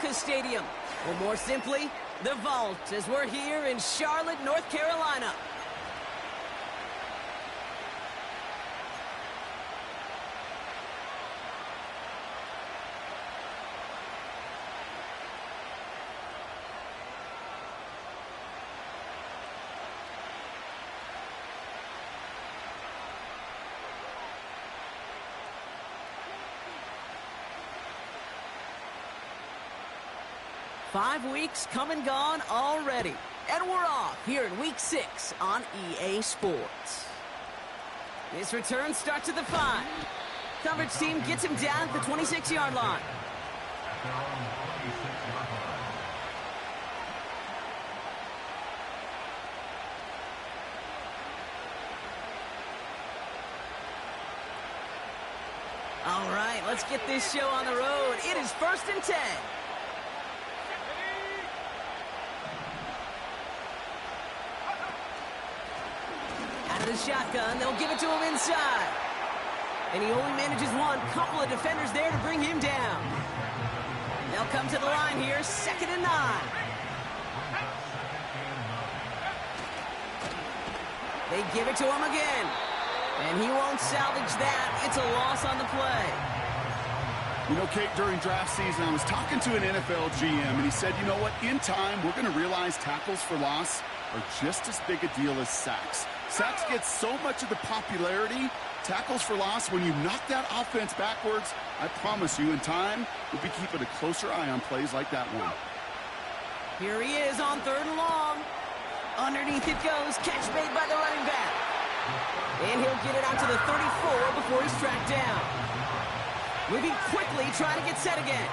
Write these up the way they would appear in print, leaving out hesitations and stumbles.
this stadium? Or more simply, the Vault, as we're here in Charlotte, North Carolina. Five weeks come and gone already. And we're off here in Week 6 on EA Sports. This return starts at the 5. Coverage team gets him down at the 26-yard line. All right, let's get this show on the road. It is 1st and 10. The shotgun, they'll give it to him inside. And he only manages one. Couple of defenders there to bring him down. They'll come to the line here, 2nd and 9. They give it to him again. And he won't salvage that. It's a loss on the play. You know, Kate, during draft season, I was talking to an NFL GM, and he said, you know what, in time, we're going to realize tackles for loss are just as big a deal as sacks. Sacks get so much of the popularity. Tackles for loss, when you knock that offense backwards, I promise you, in time, we'll be keeping a closer eye on plays like that one. Here he is on 3rd and long. Underneath it goes, catch made by the running back. And he'll get it out to the 34 before he's tracked down. Moving quickly, trying to get set again.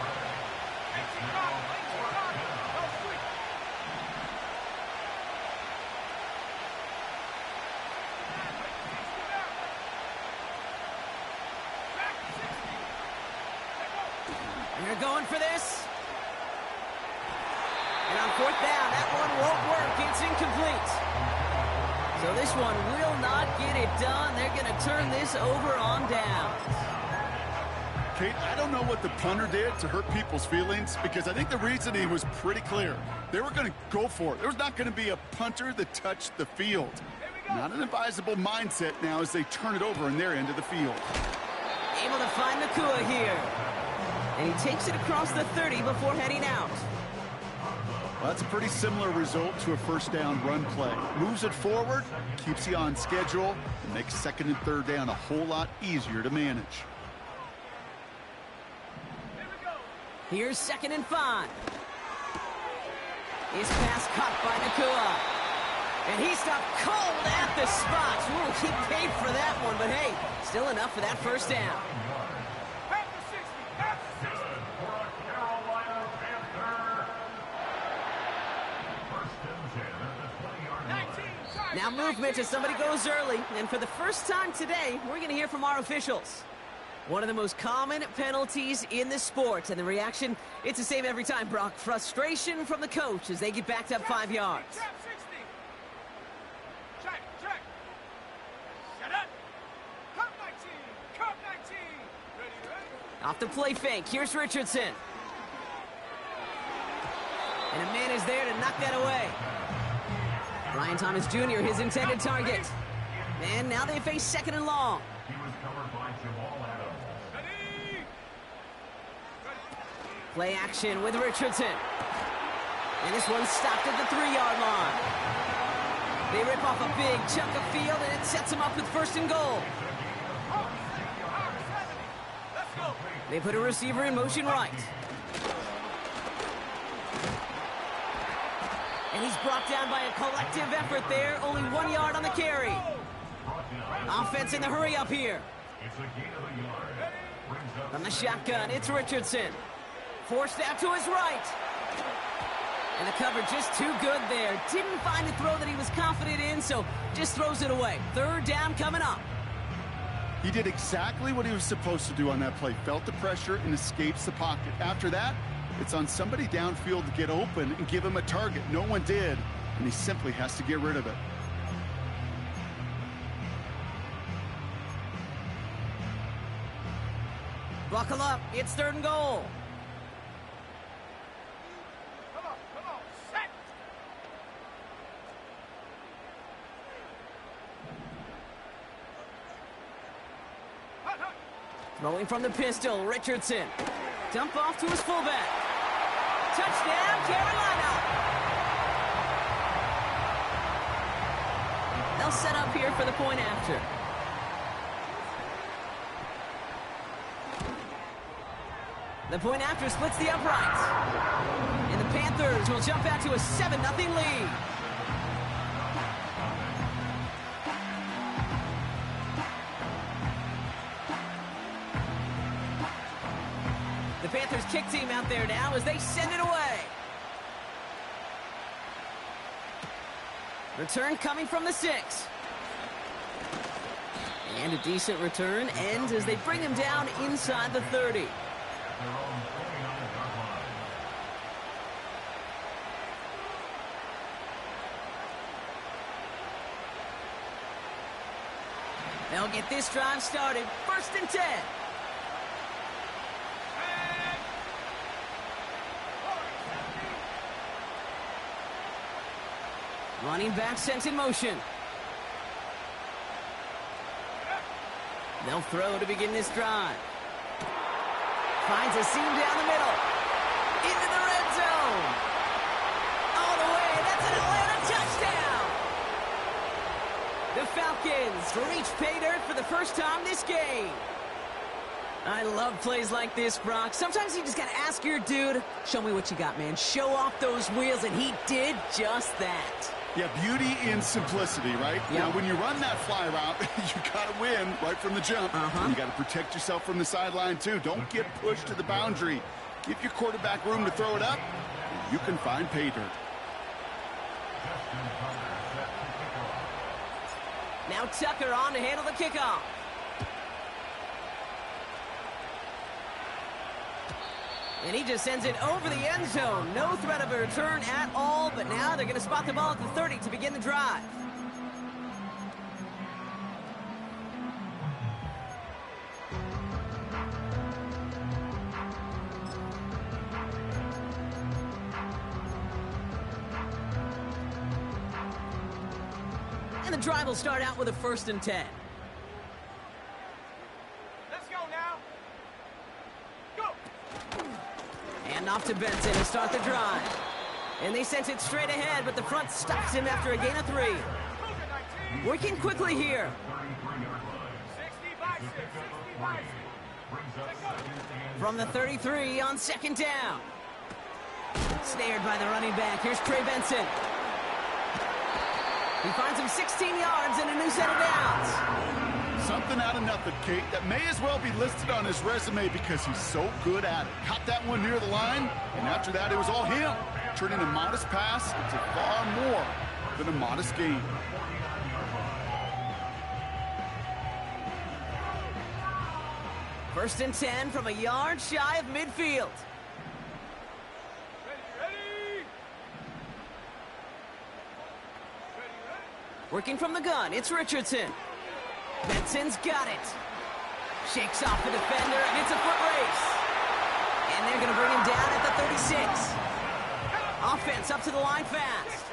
They're going for this. And on 4th down, that one won't work. It's incomplete. So this one will not get it done. They're going to turn this over on downs. Kate, I don't know what the punter did to hurt people's feelings, because I think the reasoning was pretty clear. They were going to go for it. There was not going to be a punter that touched the field. Not an advisable mindset now as they turn it over in their end of the field. Able to find Nakua here. And he takes it across the 30 before heading out. Well, that's a pretty similar result to a 1st down run play. Moves it forward, keeps you on schedule, and makes 2nd and 3rd down a whole lot easier to manage. Here's 2nd and 5. His pass caught by Nakua. And he stopped cold at the spots. We'll keep paid for that one, but hey, still enough for that 1st down. Now movement as somebody goes early. And for the first time today, we're going to hear from our officials. One of the most common penalties in the sport. And the reaction, it's the same every time, Brock. Frustration from the coach as they get backed up 5 yards. Off the play fake. Here's Richardson. And a man is there to knock that away. Brian Thomas Jr., his intended target. And now they face 2nd and long. Play action with Richardson. And this one's stopped at the 3-yard line. They rip off a big chunk of field, and it sets them up with 1st and goal. They put a receiver in motion right. And he's brought down by a collective effort there. Only 1 yard on the carry. Offense in the hurry up here. From the shotgun, it's Richardson. Forced out to his right. And the cover just too good there. Didn't find a throw that he was confident in, so just throws it away. 3rd down coming up. He did exactly what he was supposed to do on that play. Felt the pressure and escapes the pocket. After that, it's on somebody downfield to get open and give him a target. No one did, and he simply has to get rid of it. Buckle up. It's 3rd and goal. Rolling from the pistol, Richardson. Dump off to his fullback. Touchdown, Carolina! They'll set up here for the point after. The point after splits the uprights. And the Panthers will jump out to a 7-0 lead. The Panthers kick team out there now as they send it away. Return coming from the 6. And a decent return ends as they bring him down inside the 30. They'll get this drive started. 1st and 10. Running back sent in motion. They'll throw to begin this drive. Finds a seam down the middle. Into the red zone. All the way. That's an Atlanta touchdown. The Falcons reach pay dirt for the first time this game. I love plays like this, Brock. Sometimes you just got to ask your dude, show me what you got, man. Show off those wheels, and he did just that. Yeah, beauty in simplicity, right? Yep. Now, when you run that fly route, you got to win right from the jump. And you got to protect yourself from the sideline, too. Don't get pushed to the boundary. Give your quarterback room to throw it up, and you can find pay dirt. Now Tucker on to handle the kickoff. And he just sends it over the end zone. No threat of a return at all, but now they're going to spot the ball at the 30 to begin the drive. And the drive will start out with a 1st and 10. Off to Benson to start the drive. And they sent it straight ahead, but the front stops him after a gain of 3. Working quickly here. From the 33 on 2nd down. Snared by the running back. Here's Trey Benson. He finds him 16 yards and a new set of downs. Something out of nothing, Kate, that may as well be listed on his resume because he's so good at it. Caught that one near the line, and after that, it was all him. Turning a modest pass into far more than a modest gain. First and 10 from a yard shy of midfield. Working from the gun, it's Richardson. Benson's got it. Shakes off the defender, and it's a foot race. And they're going to bring him down at the 36. Offense up to the line fast.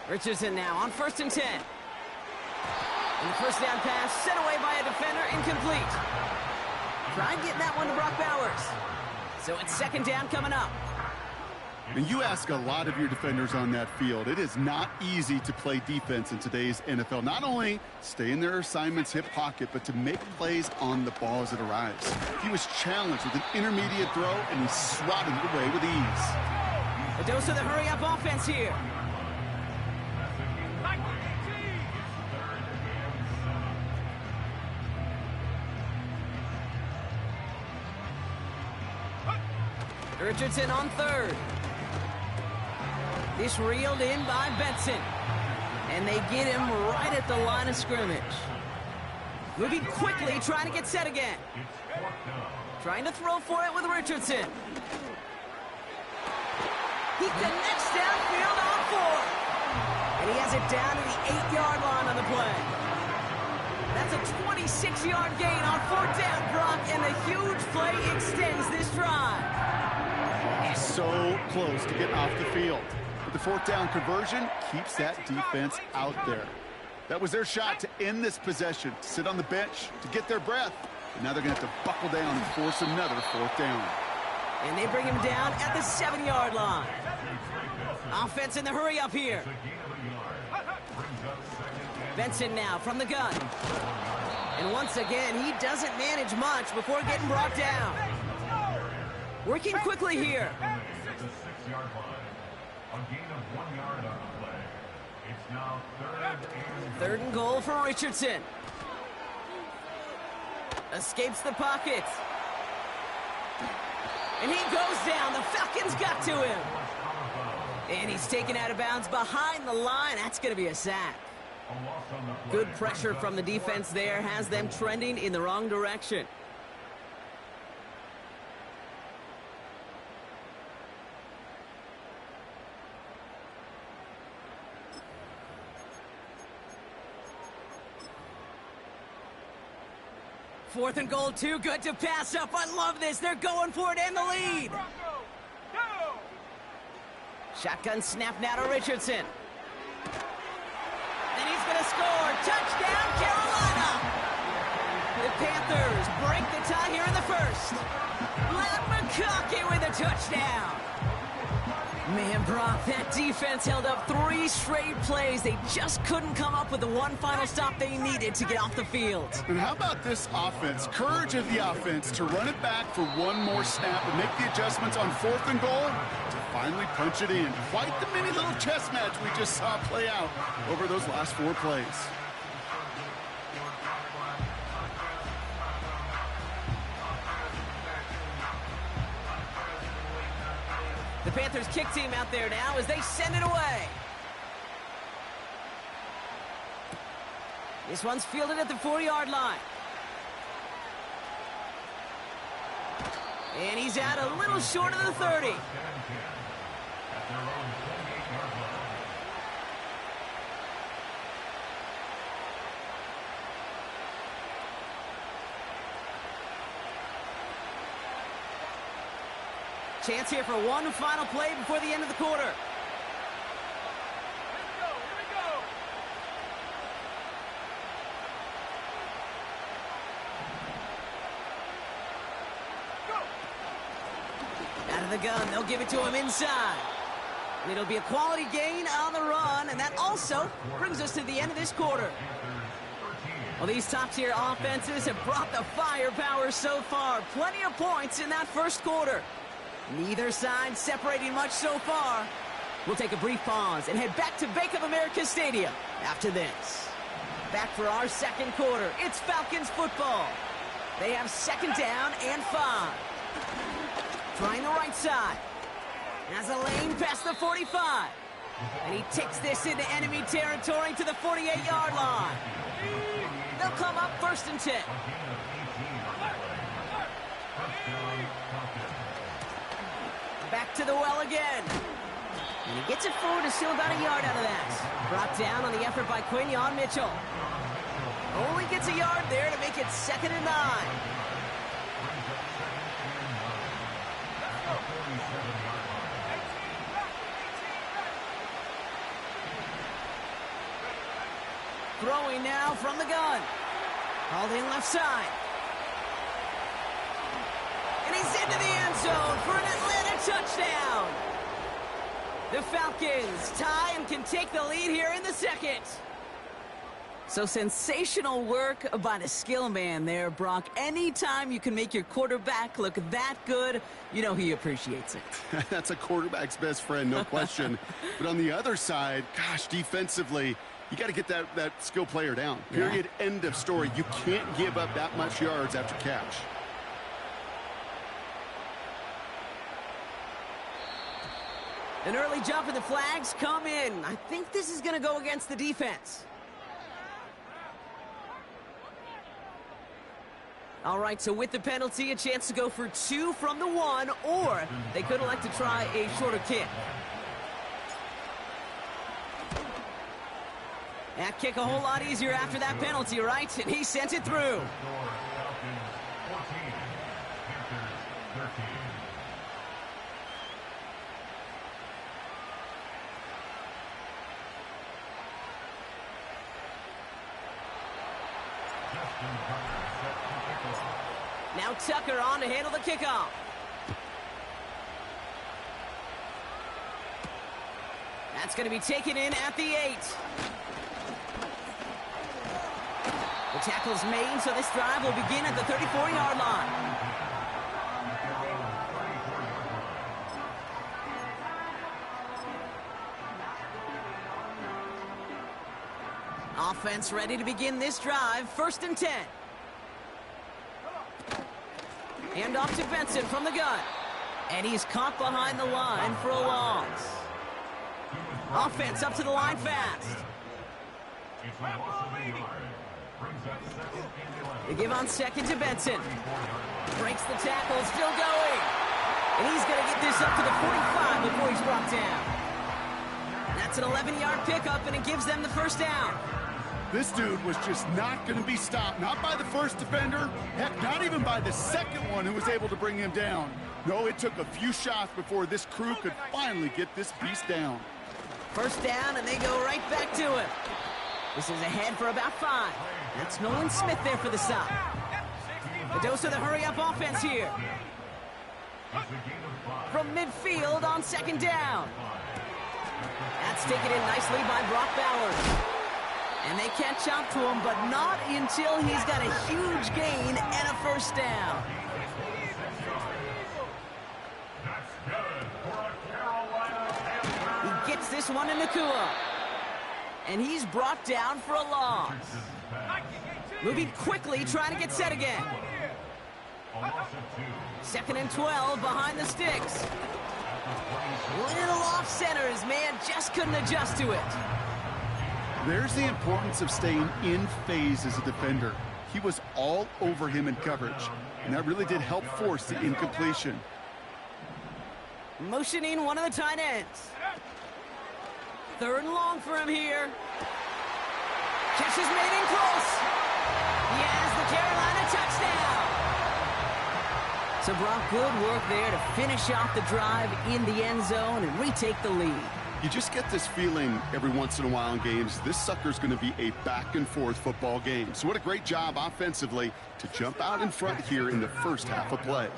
Richardson now on 1st and 10. And the first down pass set away by a defender, incomplete. Try getting that one to Brock Bowers. So it's 2nd down coming up. And you ask a lot of your defenders on that field. It is not easy to play defense in today's NFL. Not only stay in their assignment's hip pocket, but to make plays on the ball as it arrives. He was challenged with an intermediate throw, and he swatted it away with ease. A dose of the hurry-up offense here. Richardson on 3rd. This reeled in by Benson. And they get him right at the line of scrimmage. Moving quickly, trying to get set again. Trying to throw for it with Richardson. He connects downfield on 4. And he has it down to the 8-yard line on the play. That's a 26-yard gain on 4th down, Brock, and the huge play extends this drive. So close to get off the field. But the 4th down conversion keeps that defense out there. That was their shot to end this possession, to sit on the bench, to get their breath. And now they're going to have to buckle down and force another 4th down. And they bring him down at the 7-yard line. Offense in the hurry up here. Benson now from the gun. And once again, he doesn't manage much before getting brought down. Working quickly here. Third and goal for Richardson. Escapes the pocket. And he goes down. The Falcons got to him. And he's taken out of bounds behind the line. That's going to be a sack. Good pressure from the defense there has them trending in the wrong direction. Fourth and goal, too good to pass up. I love this. They're going for it and the lead. Shotgun snap now to Richardson. And he's going to score. Touchdown, Carolina. The Panthers break the tie here in the first. Matt McConkey with a touchdown. Man, Brock, that defense held up 3 straight plays. They just couldn't come up with the one final stop they needed to get off the field. And how about this offense? Courage of the offense to run it back for one more snap and make the adjustments on 4th and goal to finally punch it in. Quite the mini little chess match we just saw play out over those last 4 plays. The Panthers kick team out there now as they send it away. This one's fielded at the 4-yard line. And he's out a little short of the 30. Chance here for one final play before the end of the quarter. Here we go. Out of the gun, they'll give it to him inside. It'll be a quality gain on the run, and that also brings us to the end of this quarter. Well, these top-tier offenses have brought the firepower so far. Plenty of points in that first quarter. Neither side separating much so far. We'll take a brief pause and head back to Bank of America Stadium after this. Back for our second quarter. It's Falcons football. They have 2nd down and 5. Trying the right side. Has a lane past the 45. And he takes this into enemy territory to the 48-yard line. They'll come up 1st and 10. Back to the well again. And he gets it forward to steal about a yard out of that. Brought down on the effort by Quinion Mitchell. Only gets a yard there to make it 2nd and 9. Throwing now from the gun. Hauled in left side. And he's into the end zone for an Atlanta touchdown. The Falcons tie and can take the lead here in the second. So sensational work by the skill man there, Brock. Anytime you can make your quarterback look that good, you know he appreciates it. That's a quarterback's best friend, no question. But on the other side, gosh, defensively, you got to get that skill player down. Period, end of story. You can't give up that much yards after catch. An early jump and the flags come in. I think this is going to go against the defense. All right, so with the penalty, a chance to go for 2 from the 1, or they could elect to try a shorter kick. That kick a whole lot easier after that penalty, right? And he sent it through. Tucker on to handle the kickoff. That's going to be taken in at the 8. The tackle's made, so this drive will begin at the 34-yard line. Offense ready to begin this drive. 1st and 10. Hand off to Benson from the gun. And he's caught behind the line for a loss. Offense up to the line fast. They give on 2nd to Benson. Breaks the tackle, still going. And he's going to get this up to the 45 before he's brought down. That's an 11-yard pickup, and it gives them the 1st down. This dude was just not going to be stopped. Not by the first defender. Heck, not even by the second one who was able to bring him down. No, it took a few shots before this crew could finally get this beast down. 1st down, and they go right back to it. This is ahead for about 5. That's Nolan Smith there for the stop. A dose of the hurry-up offense here. From midfield on 2nd down. That's taken in nicely by Brock Bowers. And they catch up to him, but not until he's got a huge gain and a 1st down. He gets this one in Nakua. And he's brought down for a loss. Moving quickly, trying to get set again. 2nd and 12 behind the sticks. Little off center, his man just couldn't adjust to it. There's the importance of staying in phase as a defender. He was all over him in coverage, and that really did help force the incompletion. Motioning one of the tight ends. 3rd and long for him here. Catch is made in close. He has the Carolina touchdown. So Brock, good work there to finish off the drive in the end zone and retake the lead. You just get this feeling every once in a while in games, this sucker's going to be a back-and-forth football game. So what a great job offensively to jump out in front here in the 1st half of play.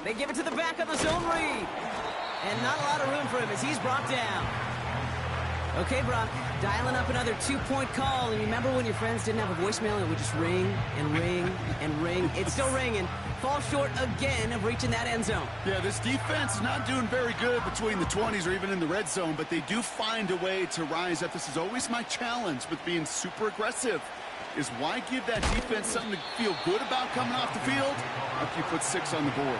They give it to the back of the zone read. And not a lot of room for him as he's brought down. Okay, Brock, dialing up another 2-point call. And remember when your friends didn't have a voicemail and it would just ring and ring and ring? It's still ringing. Fall short again of reaching that end zone. Yeah, this defense is not doing very good between the 20s or even in the red zone, but they do find a way to rise up. This is always my challenge with being super aggressive, is why give that defense something to feel good about coming off the field after you put 6 on the board.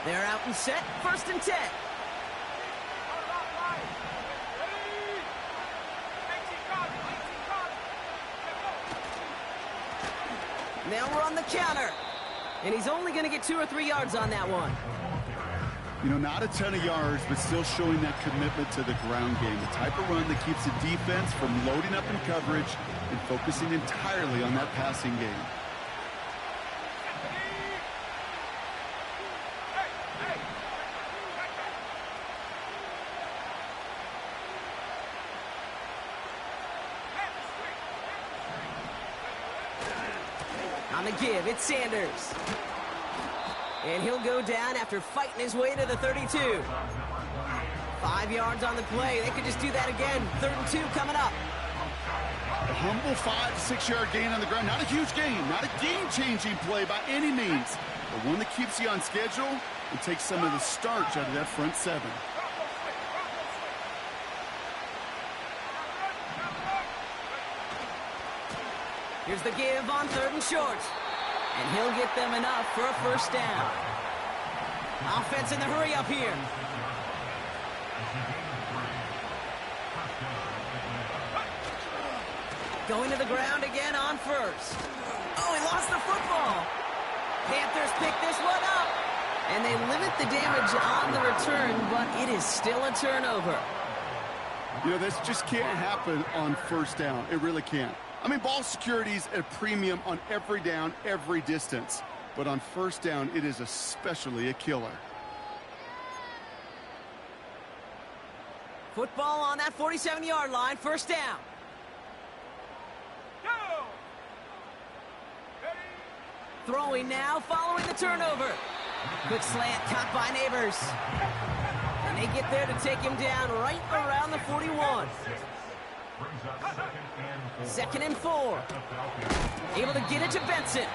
They're out and set. 1st and 10. Now we're on the counter. And he's only going to get 2 or 3 yards on that one. You know, not a ton of yards, but still showing that commitment to the ground game. The type of run that keeps the defense from loading up in coverage and focusing entirely on that passing game. On the give, it's Sanders. And he'll go down after fighting his way to the 32. 5 yards on the play. They could just do that again. 3rd and 2 coming up. A humble 5 to 6 yard gain on the ground. Not a huge gain, not a game-changing play by any means, but one that keeps you on schedule and takes some of the starch out of that front 7. Here's the give on 3rd and short. And he'll get them enough for a 1st down. Offense in the hurry up here. Going to the ground again on 1st. Oh, he lost the football. Panthers pick this one up. And they limit the damage on the return, but it is still a turnover. You know, this just can't happen on 1st down. It really can't. I mean, ball security's at a premium on every down, every distance. But on 1st down, it is especially a killer. Football on that 47-yard line, first down. Throwing now, following the turnover. Good slant, caught by Neighbors. And they get there to take him down right around the 41. Second and 4. Able to get it to Benson.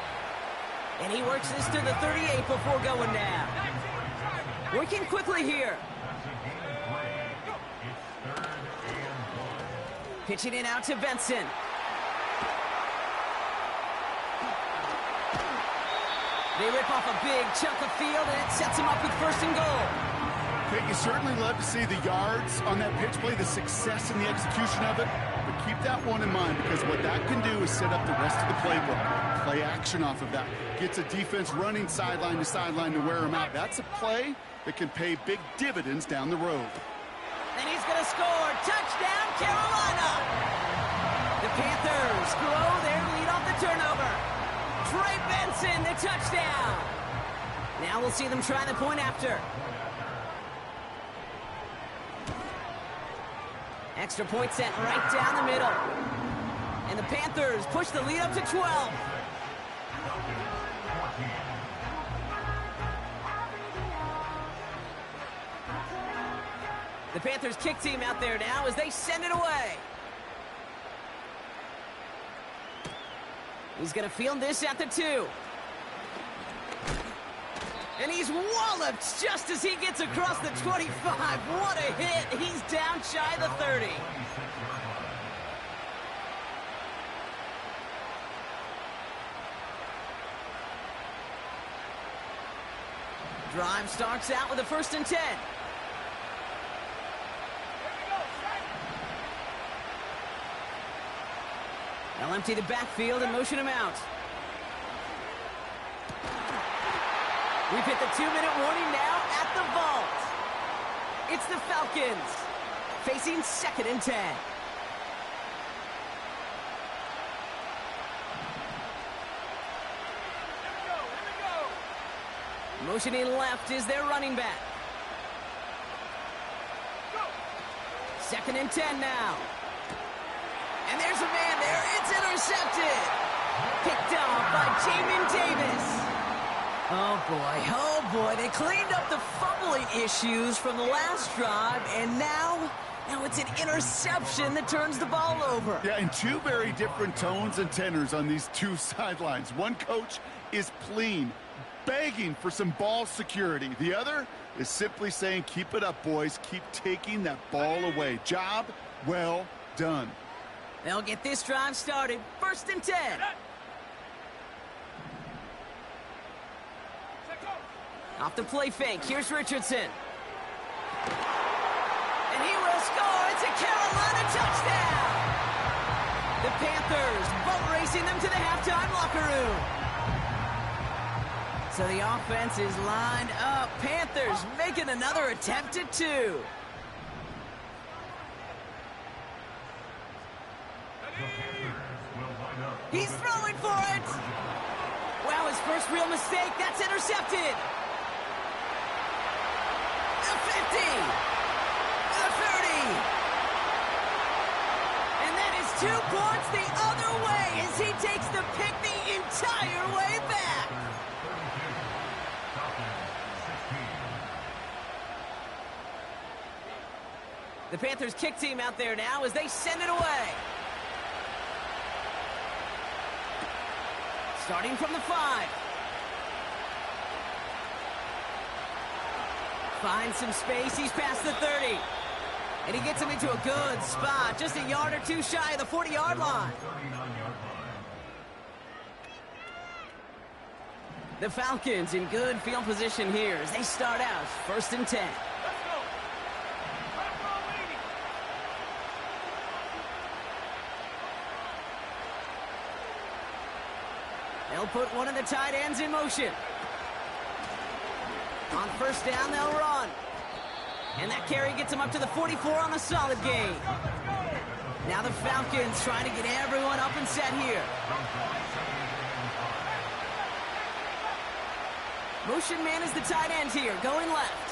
And he works this to the 38 before going down. Working quickly here. Pitching it out to Benson. They rip off a big chunk of field, and it sets him up with first and goal. Okay, you certainly love to see the yards on that pitch play, the success in the execution of it. But keep that one in mind, because what that can do is set up the rest of the playbook. Play action off of that. Gets a defense running sideline to sideline to wear them out. That's a play that can pay big dividends down the road. And he's going to score. Touchdown, Carolina! The Panthers grow their lead off the turnover. Trey Benson, the touchdown. Now we'll see them try the point after. Extra point sent right down the middle. And the Panthers push the lead up to 12. The Panthers kick team out there now as they send it away. He's going to field this at the 2. And he's walloped just as he gets across the 25. What a hit. He's down shy of the 30. Drive starts out with a 1st and 10. They'll empty the backfield and motion him out. We've hit the 2-minute warning now at the vault. It's the Falcons facing 2nd and 10. Motioning left is their running back. 2nd and 10 now. And there's a man there. It's intercepted. Picked off by Jamin Davis. Oh boy. They cleaned up the fumbling issues from the last drive, and now it's an interception that turns the ball over. Yeah, and two very different tones and tenors on these two sidelines. One coach is pleading, begging for some ball security. The other is simply saying, keep it up, boys. Keep taking that ball away. Job well done. They'll get this drive started. 1st and 10. Off the play fake. Here's Richardson. And he will score. It's a Carolina touchdown. The Panthers boat racing them to the halftime locker room. So the offense is lined up. Panthers making another attempt at 2. He's throwing for it. Wow, his first real mistake. That's intercepted. The 50. The 30. And that is 2 points the other way as he takes the pick the entire way back. The Panthers kick team out there now as they send it away. Starting from the 5. Finds some space. He's past the 30. And he gets him into a good spot. Just a yard or 2 shy of the 40-yard line. The Falcons in good field position here as they start out 1st and 10. They'll put one of the tight ends in motion. On 1st down, they'll run. And that carry gets them up to the 44 on a solid gain. Now the Falcons trying to get everyone up and set here. Motion man is the tight end here, going left.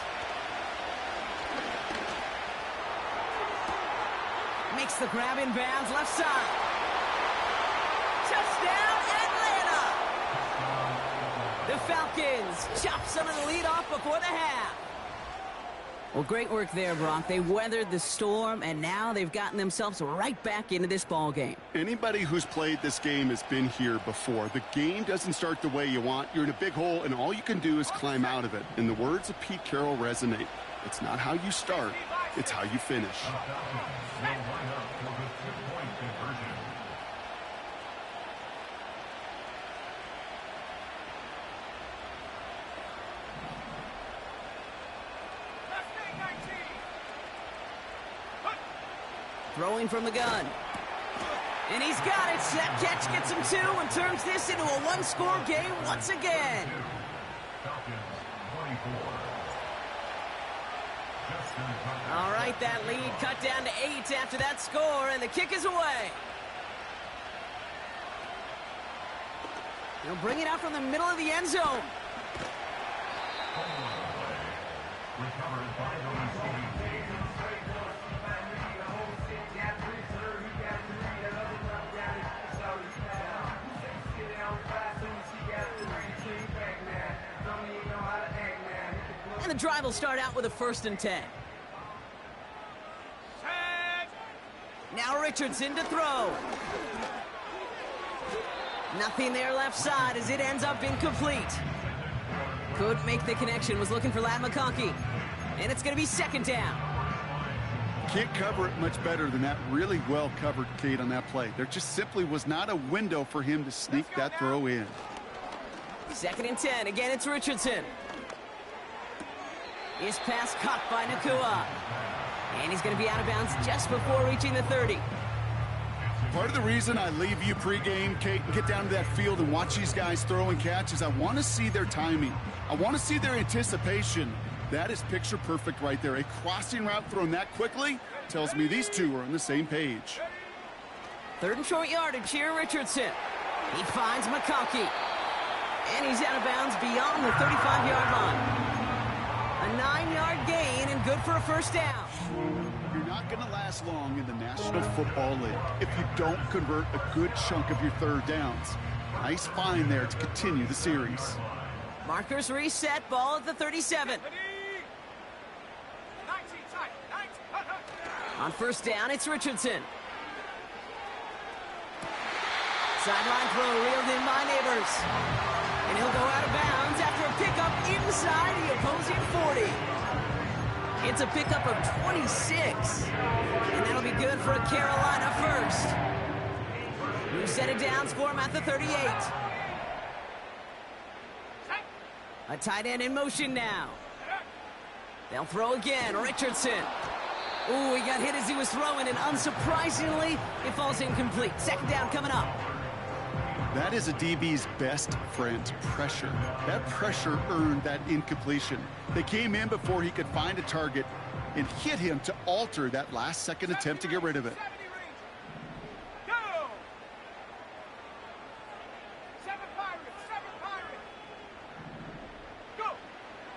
Makes the grab in bounds, left side. Touchdown, Atlanta! The Falcons chop some of the lead off before the half. Well, great work there, Brock. They weathered the storm, and now they've gotten themselves right back into this ball game. Anybody who's played this game has been here before. The game doesn't start the way you want. You're in a big hole, and all you can do is climb out of it. And the words of Pete Carroll resonate. It's not how you start, it's how you finish. Throwing from the gun. And he's got it. That catch gets him 2 and turns this into a one-score game once again. All right, that lead cut down to 8 after that score, and the kick is away. He'll bring it out from the middle of the end zone. And the drive will start out with a 1st and 10. Now Richardson to throw. Nothing there left side as it ends up incomplete. Couldn't make the connection, was looking for Ladd McConkey. And it's going to be 2nd down. Can't cover it much better than that. Really well covered, Kate, on that play. There just simply was not a window for him to sneak that throw in. 2nd and 10. Again, it's Richardson. His pass caught by Nakua. And he's going to be out of bounds just before reaching the 30. Part of the reason I leave you pregame, Kate, and get down to that field and watch these guys throw and catch is I want to see their timing. I want to see their anticipation. That is picture perfect right there. A crossing route thrown that quickly tells me these two are on the same page. 3rd and short yardage here, Richardson. He finds McConkey. And he's out of bounds beyond the 35-yard line. A 9-yard gain and good for a 1st down. You're not going to last long in the National Football League if you don't convert a good chunk of your 3rd downs. Nice find there to continue the series. Markers reset, ball at the 37. On 1st down, it's Richardson. Sideline throw reeled in by Neighbors. And he'll go out of bounds after a pickup inside the opposing 40. It's a pickup of 26. And that'll be good for a Carolina 1st. New set of downs for him at the 38. A tight end in motion now. They'll throw again. Richardson. Ooh, he got hit as he was throwing, and unsurprisingly, it falls incomplete. 2nd down coming up. That is a DB's best friend, pressure. That pressure earned that incompletion. They came in before he could find a target and hit him to alter that last-second attempt to get rid of it.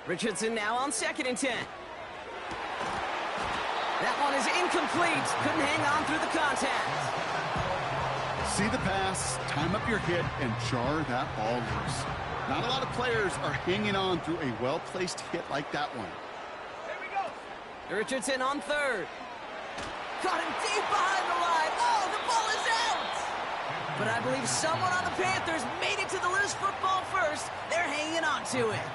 Richardson now on 2nd and 10. That one is incomplete. Couldn't hang on through the contact. See the pass, time up your hit, and jar that ball loose. Not a lot of players are hanging on through a well-placed hit like that one. Here we go. Richardson on 3rd. Got him deep behind the line. Oh, the ball is out. But I believe someone on the Panthers made it to the loose football first. They're hanging on to it.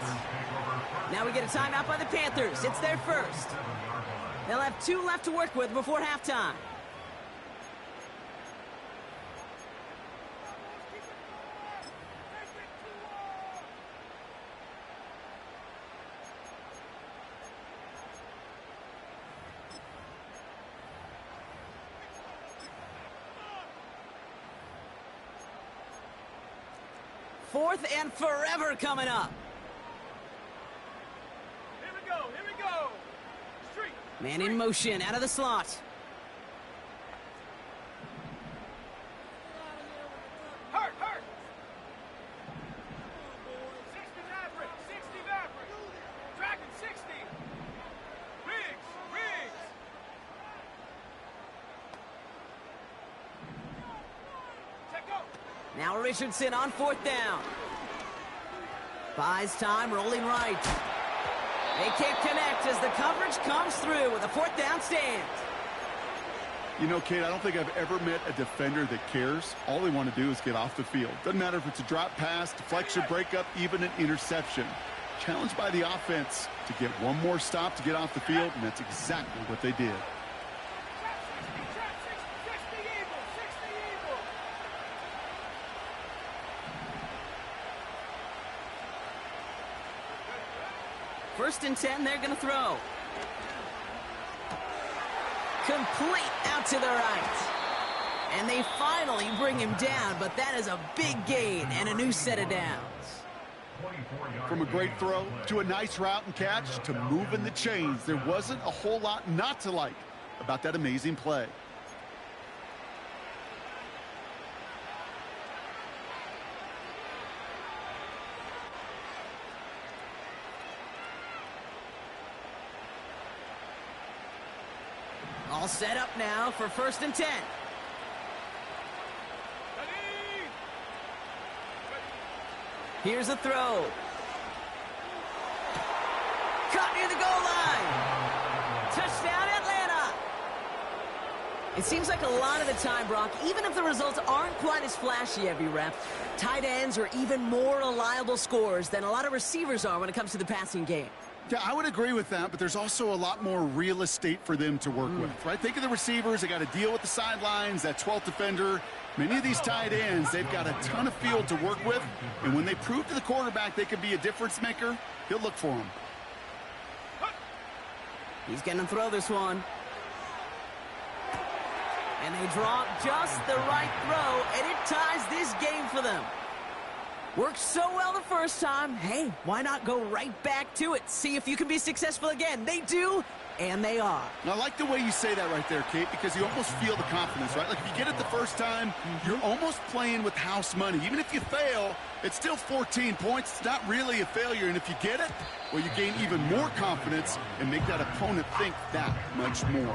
Now we get a timeout by the Panthers. It's their 1st. They'll have 2 left to work with before halftime. Fourth and forever coming up. Here we go, here we go. Street. Man in motion, out of the slot. Hurt, hurt. 60 Maverick, 60 Maverick. Dragon 60. Riggs, Riggs. Now Richardson on 4th down. Buys time, rolling right. They can't connect as the coverage comes through with a 4th down stand. You know, Kate, I don't think I've ever met a defender that cares. All they want to do is get off the field. Doesn't matter if it's a drop pass, deflection, breakup, even an interception. Challenged by the offense to get one more stop to get off the field, and that's exactly what they did. First and 10, they're going to throw. Complete out to the right. And they finally bring him down, but that is a big gain and a new set of downs. From a great throw to a nice route and catch to moving the chains, there wasn't a whole lot not to like about that amazing play. All set up now for 1st and 10. Here's a throw. Caught near the goal line. Touchdown, Atlanta. It seems like a lot of the time, Brock, even if the results aren't quite as flashy every rep, tight ends are even more reliable scorers than a lot of receivers are when it comes to the passing game. Yeah, I would agree with that, but there's also a lot more real estate for them to work with, right? Think of the receivers. They got to deal with the sidelines, that 12th defender. Many of these tight ends, they've got a ton of field to work with, and when they prove to the quarterback they can be a difference maker, he'll look for them. He's going to throw this one. And they draw just the right throw, and it ties this game for them. Worked so well the first time. Hey, why not go right back to it? See if you can be successful again. They do, and they are. And I like the way you say that right there, Kate, because you almost feel the confidence, right? Like if you get it the first time, you're almost playing with house money. Even if you fail, it's still 14 points. It's not really a failure. And if you get it, well, you gain even more confidence and make that opponent think that much more.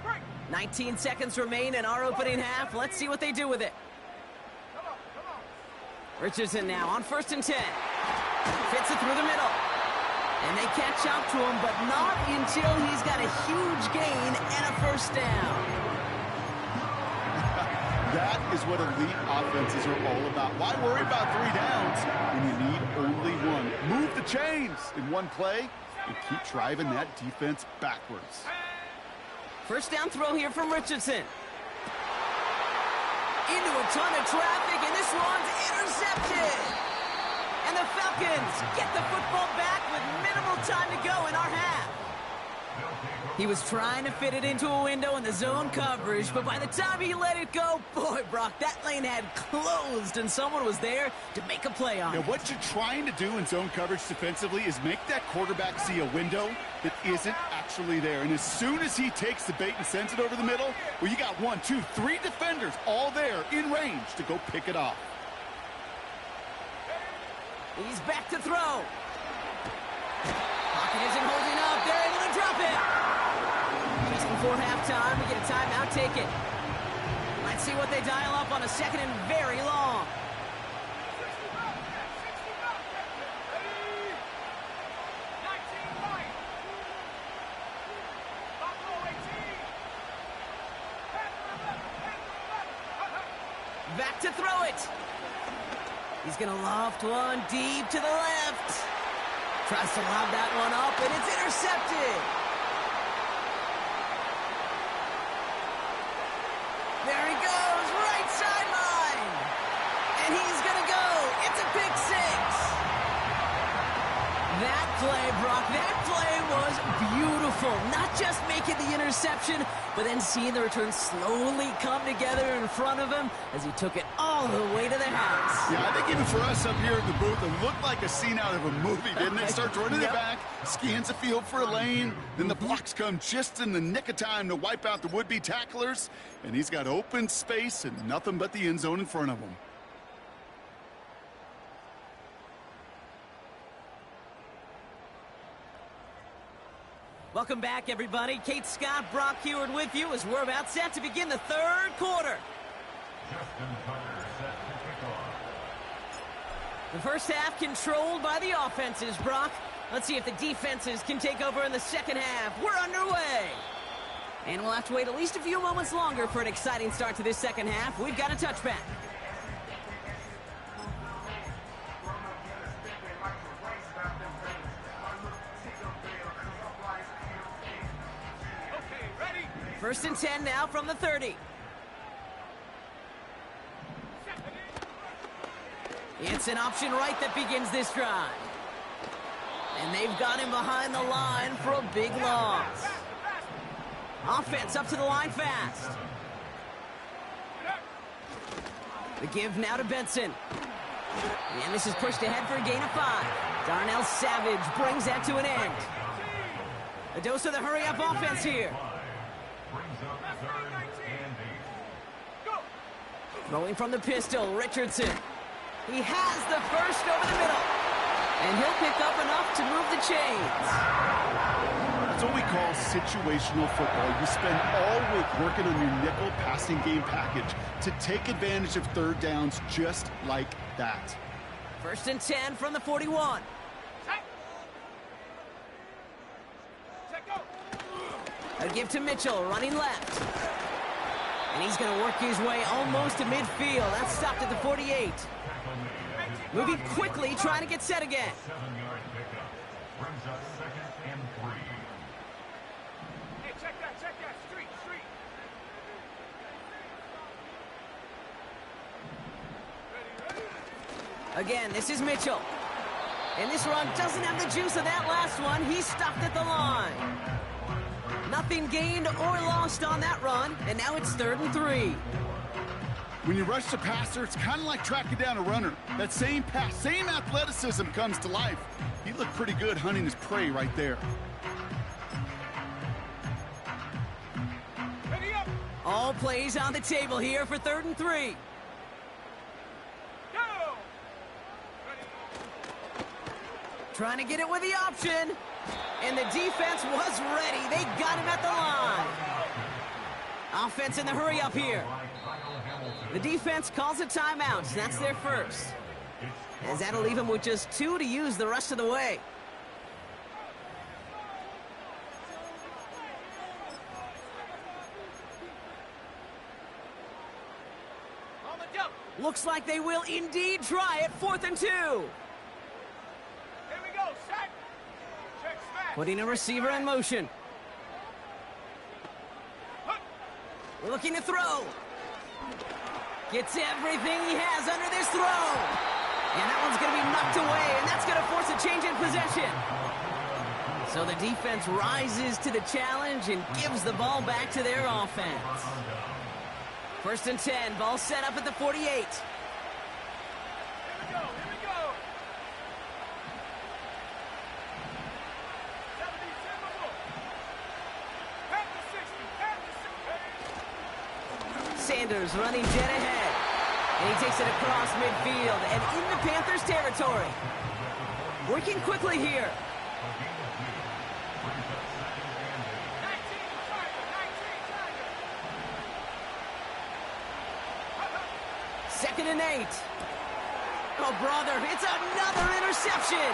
Break. 19 seconds remain in our opening half. Let's see what they do with it. Come on, come on. Richardson now on 1st and 10. Fits it through the middle. And they catch up to him, but not until he's got a huge gain and a 1st down. That is what elite offenses are all about. Why worry about 3 downs when you need only one? Move the chains in one play and keep driving that defense backwards. 1st down throw here from Richardson. Into a ton of traffic, and this one's intercepted. And the Falcons get the football back with minimal time to go in our half. He was trying to fit it into a window in the zone coverage, but by the time he let it go, boy, Brock, that lane had closed, and someone was there to make a play on it. Now, what you're trying to do in zone coverage defensively is make that quarterback see a window that isn't actually there. And as soon as he takes the bait and sends it over the middle, well, you got 1, 2, 3 defenders all there in range to go pick it off. He's back to throw. Pocket isn't holding up. They're able to drop it. Just before halftime, we get a timeout. Take it. Let's see what they dial up on a 2nd and very long. 19-9. Buffalo 18. Back to throw it. He's going to loft one deep to the left. Tries to lob that one up, and it's intercepted. There he goes, right sideline. And he's going to go. It's a pick 6. That play, Brock, that play was beautiful. Not just making the interception, but then seeing the return slowly come together in front of him as he took it all the way to the house. Yeah, I think even for us up here in the booth, it looked like a scene out of a movie, didn't it? Starts running it back, scans the field for a lane, then the blocks come just in the nick of time to wipe out the would-be tacklers, and he's got open space and nothing but the end zone in front of him. Welcome back, everybody. Kate Scott, Brock Heward with you as we're about set to begin the third quarter. The first half controlled by the offenses, Brock. Let's see if the defenses can take over in the second half. We're underway. And we'll have to wait at least a few moments longer for an exciting start to this second half. We've got a touchback. Okay, ready? First and 10 now from the 30. It's an option right that begins this drive. And they've got him behind the line for a big loss. Offense up to the line fast. The give now to Benson. And this is pushed ahead for a gain of 5. Darnell Savage brings that to an end. A dose of the hurry-up offense here. Throwing from the pistol, Richardson. He has the first over the middle. And he'll pick up enough to move the chains. That's what we call situational football. You spend all week working on your nickel passing game package to take advantage of third downs just like that. First and 10 from the 41. A give to Mitchell, running left. And he's going to work his way almost to midfield. That's stopped at the 48. Moving quickly, trying to get set again. 7-yard pickup. Brings up 2nd and 3. Hey, check that. Street. Ready? Again, this is Mitchell. And this run doesn't have the juice of that last one. He's stopped at the line. Nothing gained or lost on that run. And now it's 3rd and 3. When you rush the passer, it's kind of like tracking down a runner. That same pass, same athleticism comes to life. He looked pretty good hunting his prey right there. Ready up. All plays on the table here for 3rd and 3. Go. Ready. Trying to get it with the option. And the defense was ready. They got him at the line. Offense in the hurry up here. The defense calls a timeout. That's their first. As that'll leave him with just 2 to use the rest of the way. On the jump. Looks like they will indeed try it. 4th and 2. Here we go. Set. Check smash. Putting a receiver in motion. Looking to throw. Gets everything he has under this throw. And that one's going to be knocked away, and that's going to force a change in possession. So the defense rises to the challenge and gives the ball back to their offense. 1st and 10, ball set up at the 48. Here we go. 70, Sanders running dead ahead. And he takes it across midfield and into Panthers territory. Working quickly here. 2nd and 8. Oh, brother, it's another interception.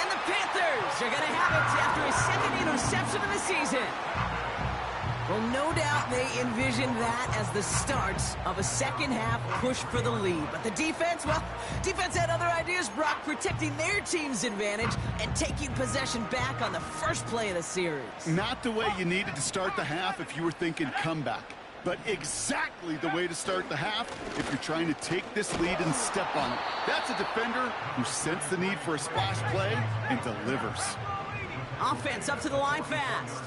And the Panthers are going to have it after his 2nd interception of the season. Well, no doubt they envisioned that as the start of a second half push for the lead. But the defense, well, defense had other ideas, Brock, protecting their team's advantage and taking possession back on the first play of the series. Not the way you needed to start the half if you were thinking comeback, but exactly the way to start the half if you're trying to take this lead and step on it. That's a defender who sensed the need for a splash play and delivers. Offense up to the line fast.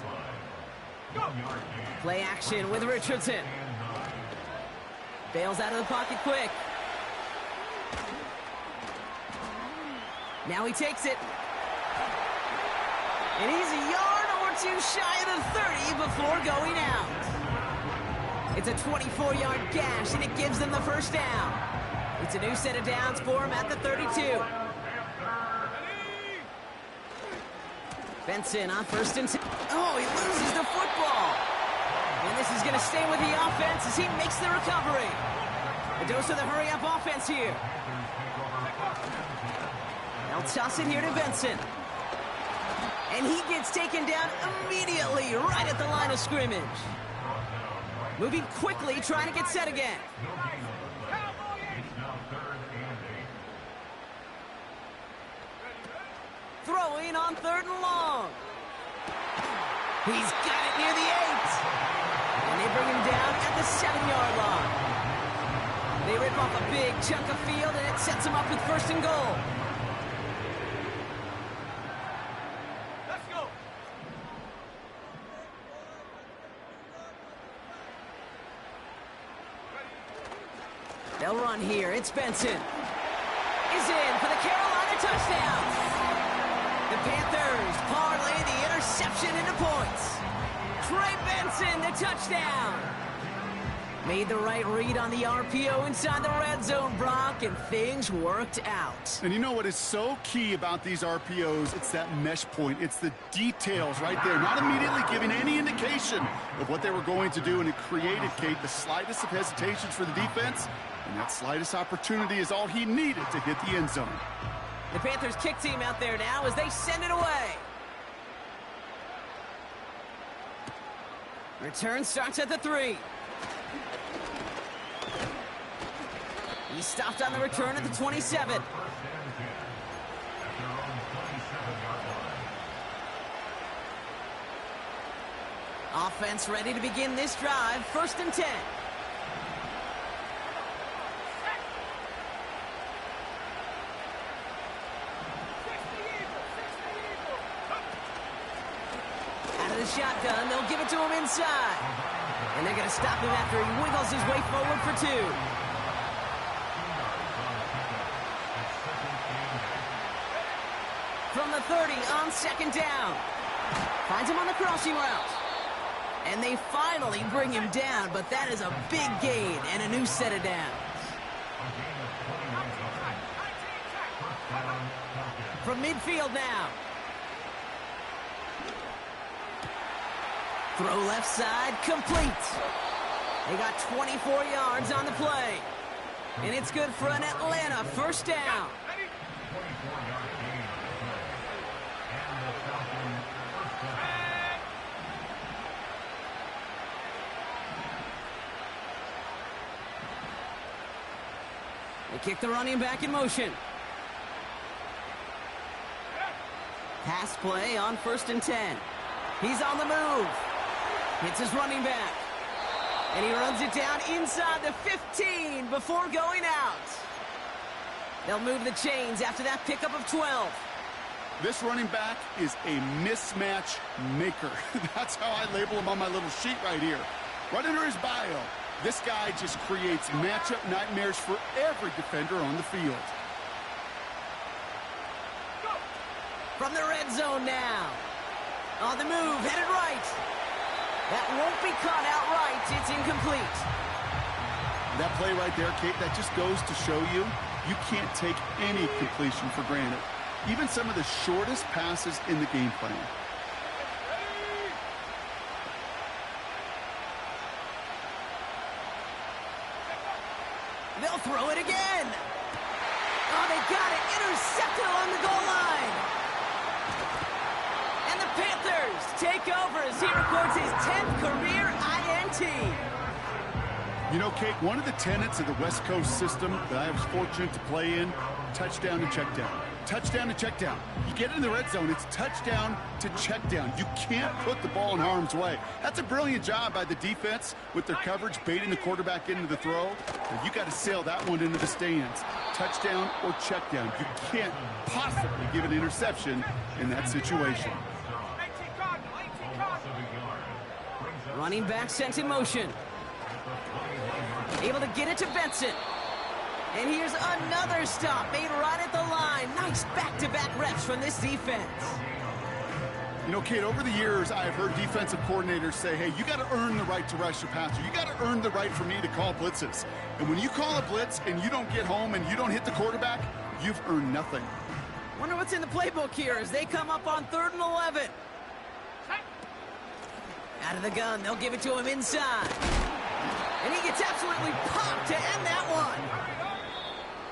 Play action with Richardson. Bails out of the pocket quick. Now he takes it. And he's a yard or 2 shy of the 30 before going out. It's a 24-yard gash, and it gives them the first down. It's a new set of downs for him at the 32. Benson on first and 10. Oh, he loses the football. And this is going to stay with the offense as he makes the recovery. A dose of the hurry-up offense here. They'll toss it here to Benson. And he gets taken down immediately right at the line of scrimmage. Moving quickly, trying to get set again. Throwing on 3rd and long. He's got it near the 8. And they bring him down at the 7-yard line. They rip off a big chunk of field, and it sets him up with 1st and goal. Let's go. They'll run here. It's Benson. Is in for the Carolina touchdown. The Panthers parlay the interception into points. Trey Benson, the touchdown. Made the right read on the RPO inside the red zone, Brock, and things worked out. And you know what is so key about these RPOs? It's that mesh point. It's the details right there. Not immediately giving any indication of what they were going to do, and it created, Kate, the slightest of hesitations for the defense. And that slightest opportunity is all he needed to hit the end zone. The Panthers kick team out there now as they send it away. Return starts at the 3. He stopped on the return at the 27. Offense ready to begin this drive. 1st and 10. Shotgun, they'll give it to him inside. And they're going to stop him after he wiggles his way forward for 2. From the 30 on 2nd down. Finds him on the crossing route. And they finally bring him down, but that is a big gain and a new set of downs. From midfield now. Throw left side, complete. They got 24 yards on the play. And it's good for an Atlanta 1st down. They kick the running back in motion. Pass play on 1st and 10. He's on the move. Hits his running back. And he runs it down inside the 15 before going out. They'll move the chains after that pickup of 12. This running back is a mismatch maker. That's how I label him on my little sheet right here. Right under his bio, this guy just creates matchup nightmares for every defender on the field. From the red zone now. On the move, headed right. That won't be caught outright. It's incomplete. That play right there, Kate, that just goes to show you, you can't take any completion for granted. Even some of the shortest passes in the game plan. They'll throw it again. Oh, they got it. Intercepted along the goal line. And the Panthers take over as he records his 10th career INT. You know, Kate, one of the tenets of the West Coast system that I was fortunate to play in, touchdown to check down. Touchdown to check down. You get in the red zone, it's touchdown to check down. You can't put the ball in harm's way. That's a brilliant job by the defense with their coverage, baiting the quarterback into the throw. And you got to sail that one into the stands. Touchdown or check down. You can't possibly give an interception in that situation. Running back sent in motion. Able to get it to Benson. And here's another stop made right at the line. Nice back-to-back reps from this defense. You know, Kate, over the years, I've heard defensive coordinators say, hey, you got to earn the right to rush your passer. You got to earn the right for me to call blitzes. And when you call a blitz and you don't get home and you don't hit the quarterback, you've earned nothing. Wonder what's in the playbook here as they come up on 3rd and 11. Out of the gun, they'll give it to him inside. And he gets absolutely popped to end that one.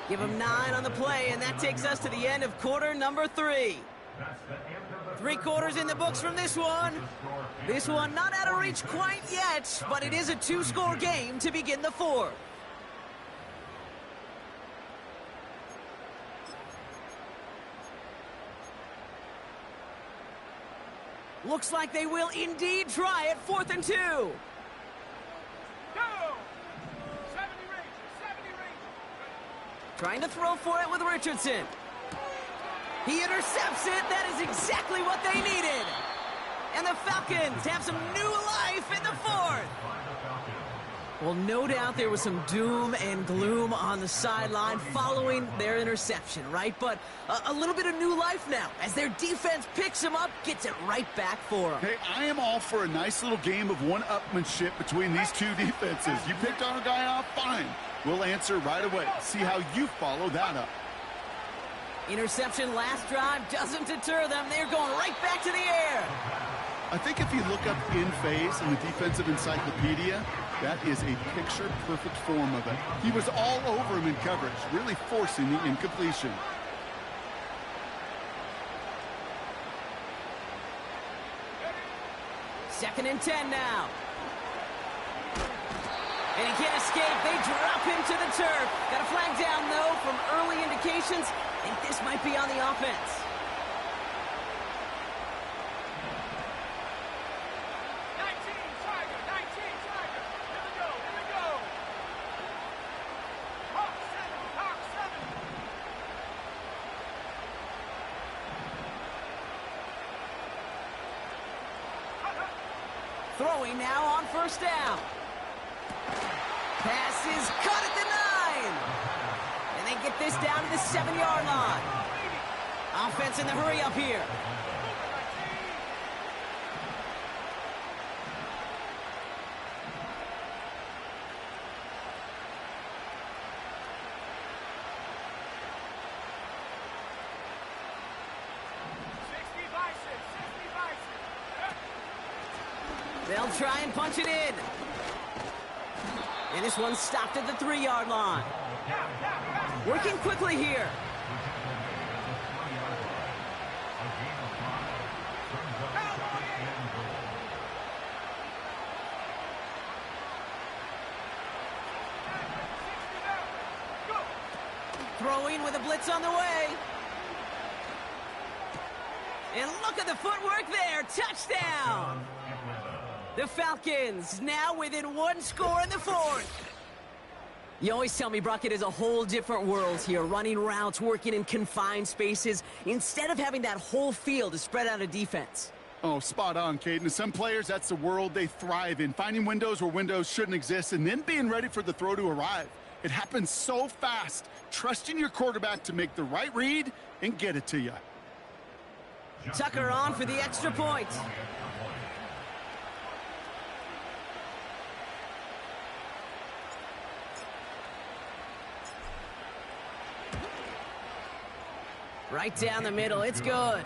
Give him 9 on the play, and that takes us to the end of quarter number 3. 3 quarters in the books from this one. This one not out of reach quite yet, but it is a 2-score game to begin the 4th. Looks like they will indeed try it. 4th and 2. Go! 70 Rangers, 70 Rangers. Trying to throw for it with Richardson. He intercepts it. That is exactly what they needed. And the Falcons have some new life in the 4th. Well, no doubt there was some doom and gloom on the sideline following their interception, right? But a little bit of new life now as their defense picks them up, gets it right back for them. Hey, I am all for a nice little game of one-upmanship between these two defenses. You picked on a guy off, fine. We'll answer right away. See how you follow that up. Interception last drive doesn't deter them. They're going right back to the air. I think if you look up in phase in the defensive encyclopedia, that is a picture-perfect form of it. He was all over him in coverage, really forcing the incompletion. Second and 10 now. And he can't escape. They drop him to the turf. Got a flag down, though, from early indications. I think this might be on the offense. Throwing now on 1st down. Pass is cut at the 9. And they get this down to the 7-yard line. Offense in the hurry up here. They'll try and punch it in. And this one stopped at the 3-yard line. Working quickly here. Throwing with a blitz on the way. And look at the footwork there. Touchdown. The Falcons now within 1 score in the 4th. You always tell me, Brock, it is a whole different world here. Running routes, working in confined spaces, instead of having that whole field to spread out a defense. Oh, spot on, Caden. Some players, that's the world they thrive in. Finding windows where windows shouldn't exist and then being ready for the throw to arrive. It happens so fast. Trusting your quarterback to make the right read and get it to you. Tucker on for the extra point. Right down the middle, it's good.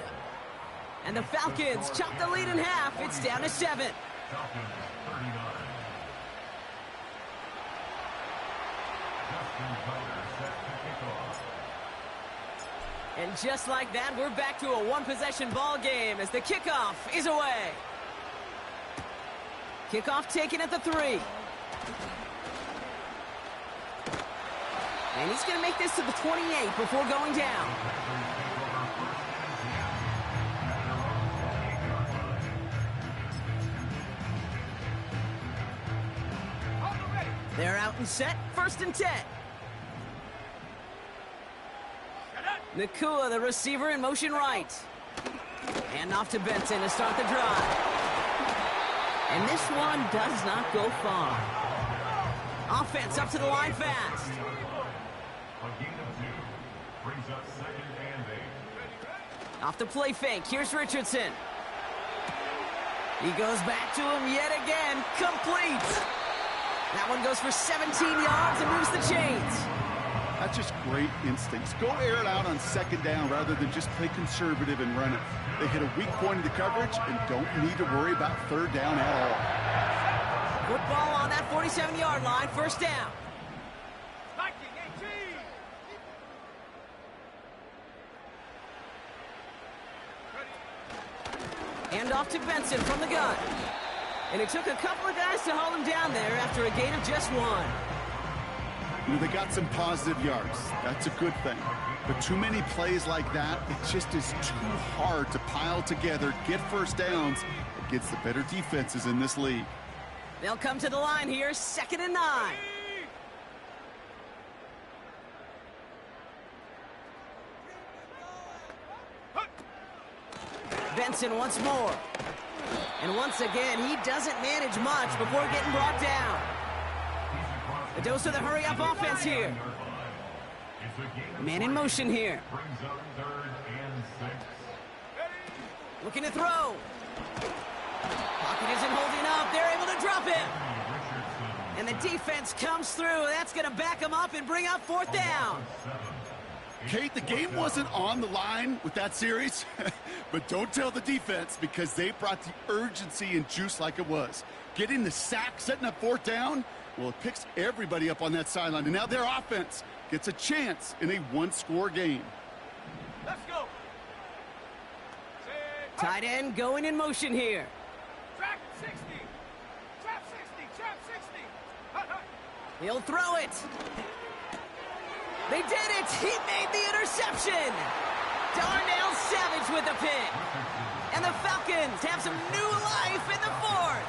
And the Falcons chop the lead in half. It's down to 7. And just like that, we're back to a one-possession ball game as the kickoff is away. Kickoff taken at the 3. And he's going to make this to the 28 before going down. They're out and set. 1st and 10. Nakua, the receiver, in motion right. And off to Benson to start the drive. And this one does not go far. Offense up to the line fast. Off the play fake. Here's Richardson. He goes back to him yet again. Complete. That one goes for 17 yards and moves the chains. I That's just great instincts. Go air it out on second down rather than just play conservative and run it. They hit a weak point in the coverage and don't need to worry about third down at all. Football on that 47-yard line, first down. Viking 18. Hand off to Benson from the gun. And it took a couple of guys to hold him down there after a gain of just 1. You know, they got some positive yards. That's a good thing. But too many plays like that, it just is too hard to pile together, get first downs against the better defenses in this league. They'll come to the line here, 2nd and 9. Benson once more. And once again, he doesn't manage much before getting brought down. A dose of the hurry-up offense here. Man in motion here. Looking to throw. Pocket isn't holding up. They're able to drop him. And the defense comes through. That's going to back him up and bring up 4th down. Kate, the game wasn't on the line with that series, but don't tell the defense because they brought the urgency and juice like it was. Getting the sack, setting up 4th down, well, it picks everybody up on that sideline. And now their offense gets a chance in a one-score game. Let's go. Tight end going in motion here. Trap 60. Trap 60. Trap 60. He'll throw it. They did it! He made the interception! Darnell Savage with the pick. And the Falcons have some new life in the 4th.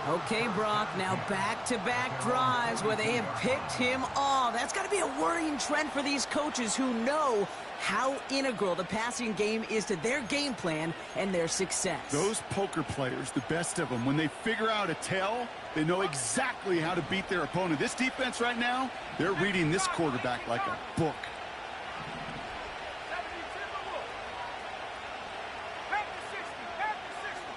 Okay, Brock, now back-to-back drives where they have picked him off. That's got to be a worrying trend for these coaches who know how integral the passing game is to their game plan and their success. Those poker players, the best of them, when they figure out a tell, they know exactly how to beat their opponent. This defense right now, they're reading this quarterback like a book. 70 Timberwolves. Back to 60. Back to 60.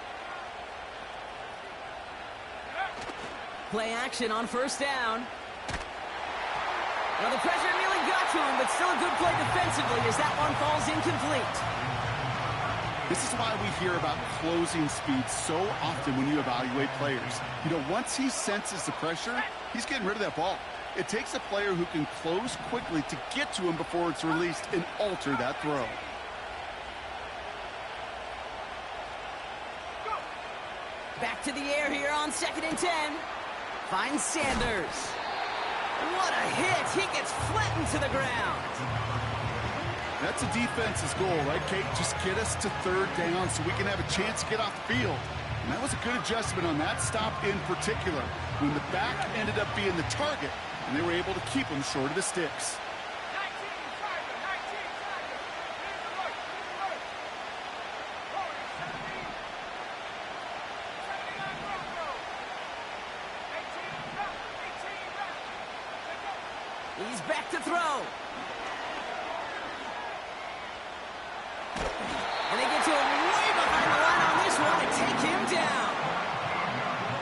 Play action on first down. Well, the pressure nearly got to him, but still a good play defensively as that one falls incomplete. This is why we hear about closing speed so often when you evaluate players. You know, once he senses the pressure, he's getting rid of that ball. It takes a player who can close quickly to get to him before it's released and alter that throw. Back to the air here on 2nd and 10. Finds Sanders. What a hit! He gets flattened to the ground. That's a defense's goal, right, Kate? Just get us to 3rd down so we can have a chance to get off the field. And that was a good adjustment on that stop in particular, when the back ended up being the target, and they were able to keep him short of the sticks. 19 Tiger. 19 Tiger. Here's the right. Here's the right. Forward. 70. 79 Broncos. 18 left. 18 left. Let's go. He's back to throw. And they get to him way behind the line on this one and take him down.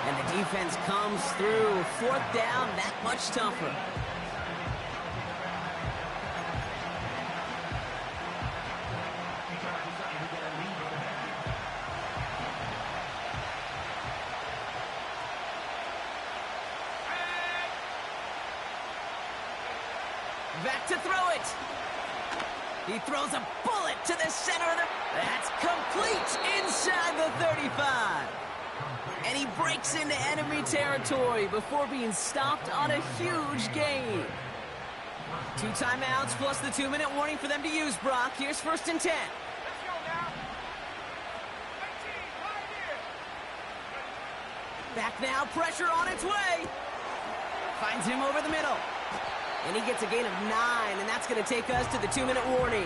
And the defense comes through. 4th down, that much tougher. Back to throw it. He throws a bullet to the center of the... That's complete inside the 35. And he breaks into enemy territory before being stopped on a huge gain. 2 timeouts plus the 2-minute warning for them to use, Brock. Here's 1st and 10. Let's go now. 19 right here. Back now, pressure on its way. Finds him over the middle. And he gets a gain of 9, and that's going to take us to the 2-minute warning.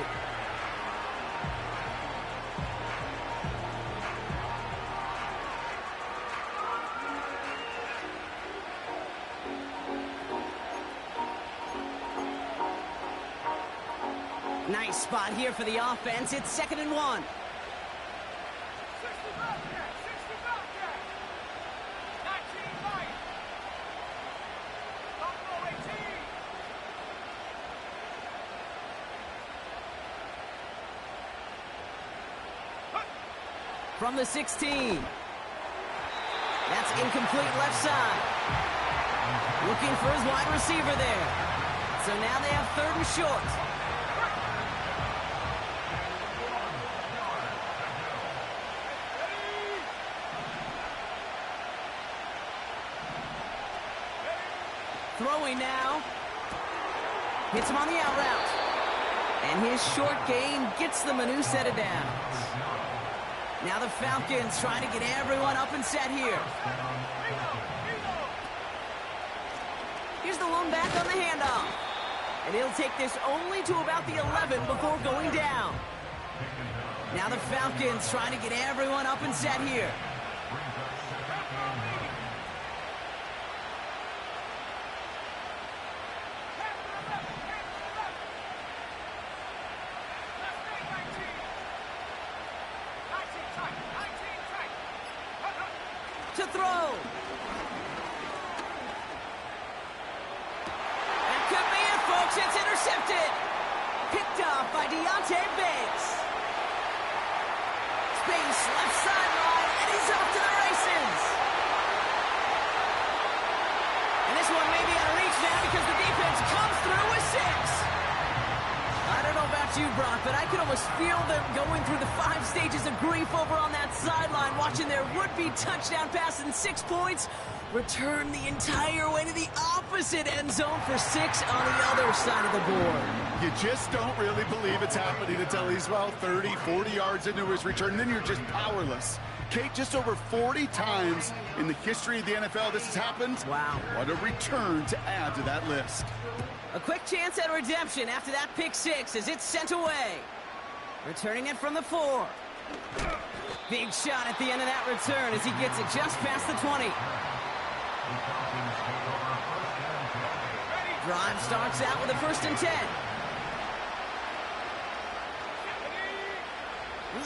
Nice spot here for the offense. It's 2nd and 1. 60 Bobcat. 60 Bobcat. 19 right. Buffalo 18. from the 16. That's incomplete left side. Looking for his wide receiver there. So now they have 3rd and short. Throwing now. Hits him on the out route. And his short gain gets them a new set of downs. Now the Falcons trying to get everyone up and set here. Here's the lone back on the handoff. And he'll take this only to about the 11 before going down. Now the Falcons trying to get everyone up and set here. To throw. That could be it, folks. It's intercepted. Picked off by Vtay. Space, left sideline, and he's off to the races. And this one may be out of reach now because the defense comes through with 6. I don't know about you, Brock, but I could almost feel them going through the 5 stages of grief over on that sideline, watching their would-be touchdown pass in 6 points return the entire way to the opposite end zone for 6 on the other side of the board. You just don't really believe it's happening until he's, 30, 40 yards into his return, and then you're just powerless. Kate, just over 40 times in the history of the NFL this has happened. Wow. What a return to add to that list. A quick chance at redemption after that pick 6 as it's sent away. Returning it from the 4. Big shot at the end of that return as he gets it just past the 20. Drive starts out with a 1st and 10.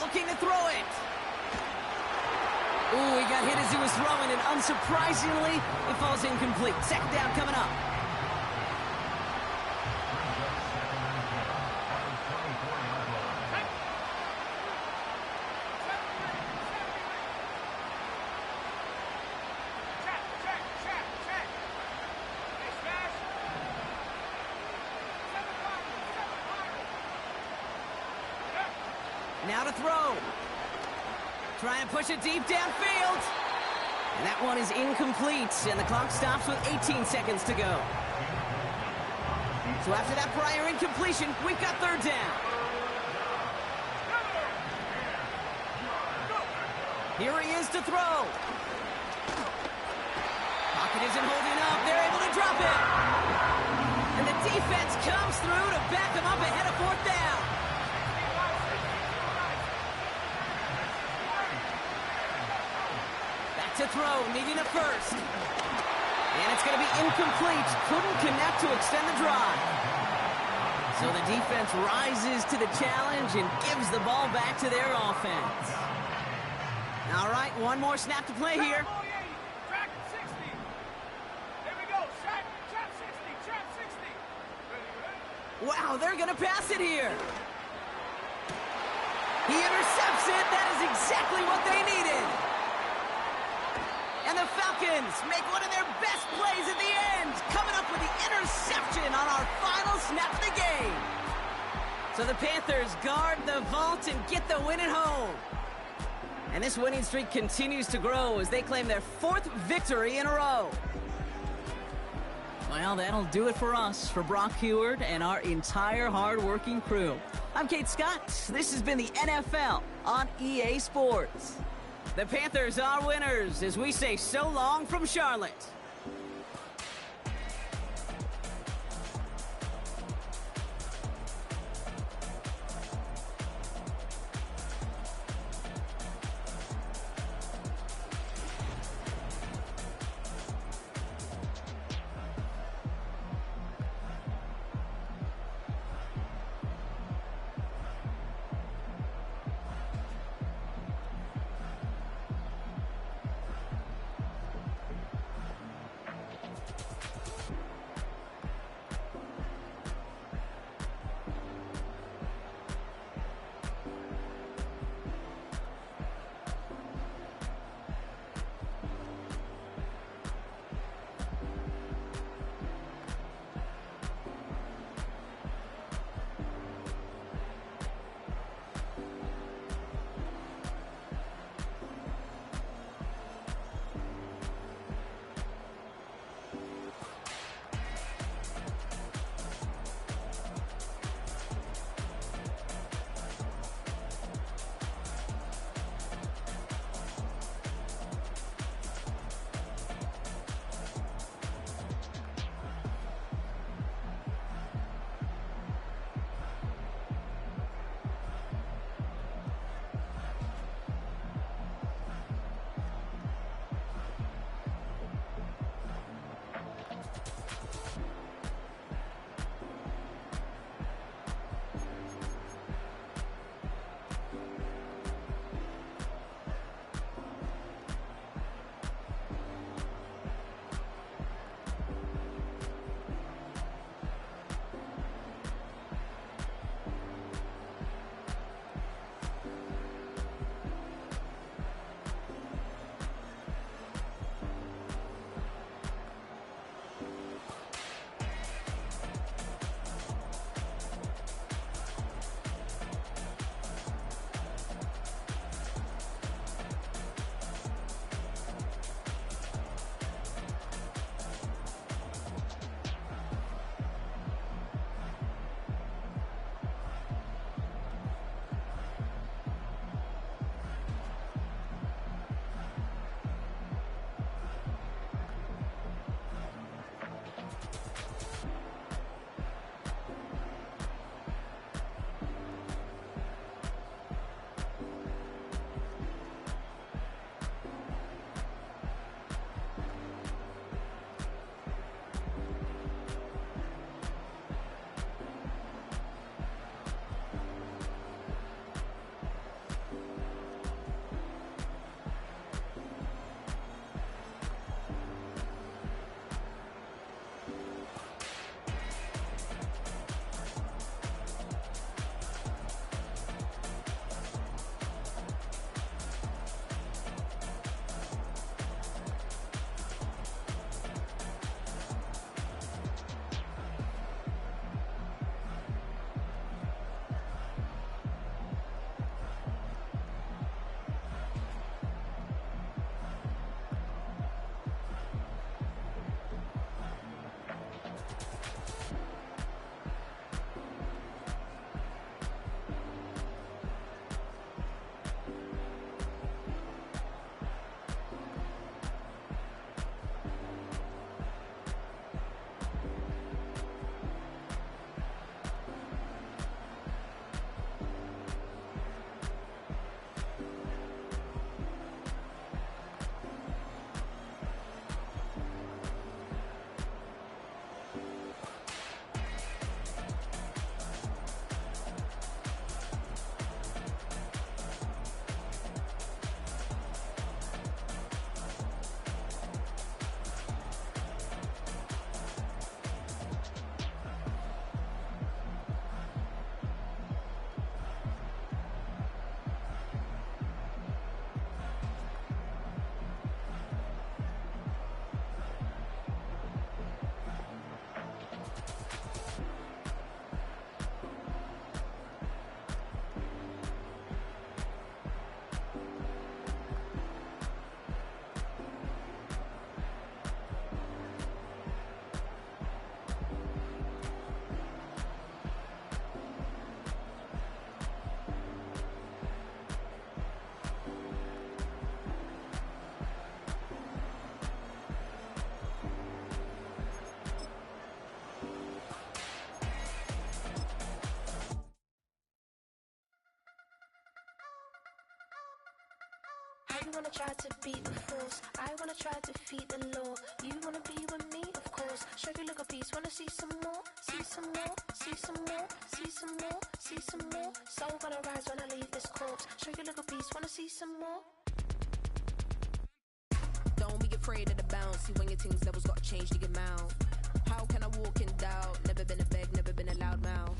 Looking to throw it. Ooh, he got hit as he was throwing, and unsurprisingly, it falls incomplete. 2nd down coming up. Now to throw. Trying to push it deep downfield. And that one is incomplete, and the clock stops with 18 seconds to go. So after that prior incompletion, we've got 3rd down. Here he is to throw. Pocket isn't holding up. They're able to drop it. And the defense comes through to back him up ahead of 4th down. To throw, needing a 1st. And it's going to be incomplete. Couldn't connect to extend the drive. So the defense rises to the challenge and gives the ball back to their offense. All right, one more snap to play here. Track 60. Here we go. Trap 60. Trap 60. Wow, they're going to pass it here. He intercepts it. That is exactly what they needed. And the Falcons make one of their best plays at the end, coming up with the interception on our final snap of the game. So the Panthers guard the vault and get the win at home. And this winning streak continues to grow as they claim their 4th victory in a row. Well, that'll do it for us, for Brock Heward and our entire hard-working crew. I'm Kate Scott. This has been the NFL on EA Sports. The Panthers are winners as we say so long from Charlotte. wanna try to beat the force? I wanna try to defeat the law. You wanna be with me, of course. Show you look a piece, wanna see some more? See some more, see some more, see some more, see some more. Soul gonna rise when I leave this corpse. Show you look a piece, wanna see some more? Don't be afraid of the bounce. See when your things levels gotta change to get mouth. How can I walk in doubt? Never been a beg, never been a loud mouth.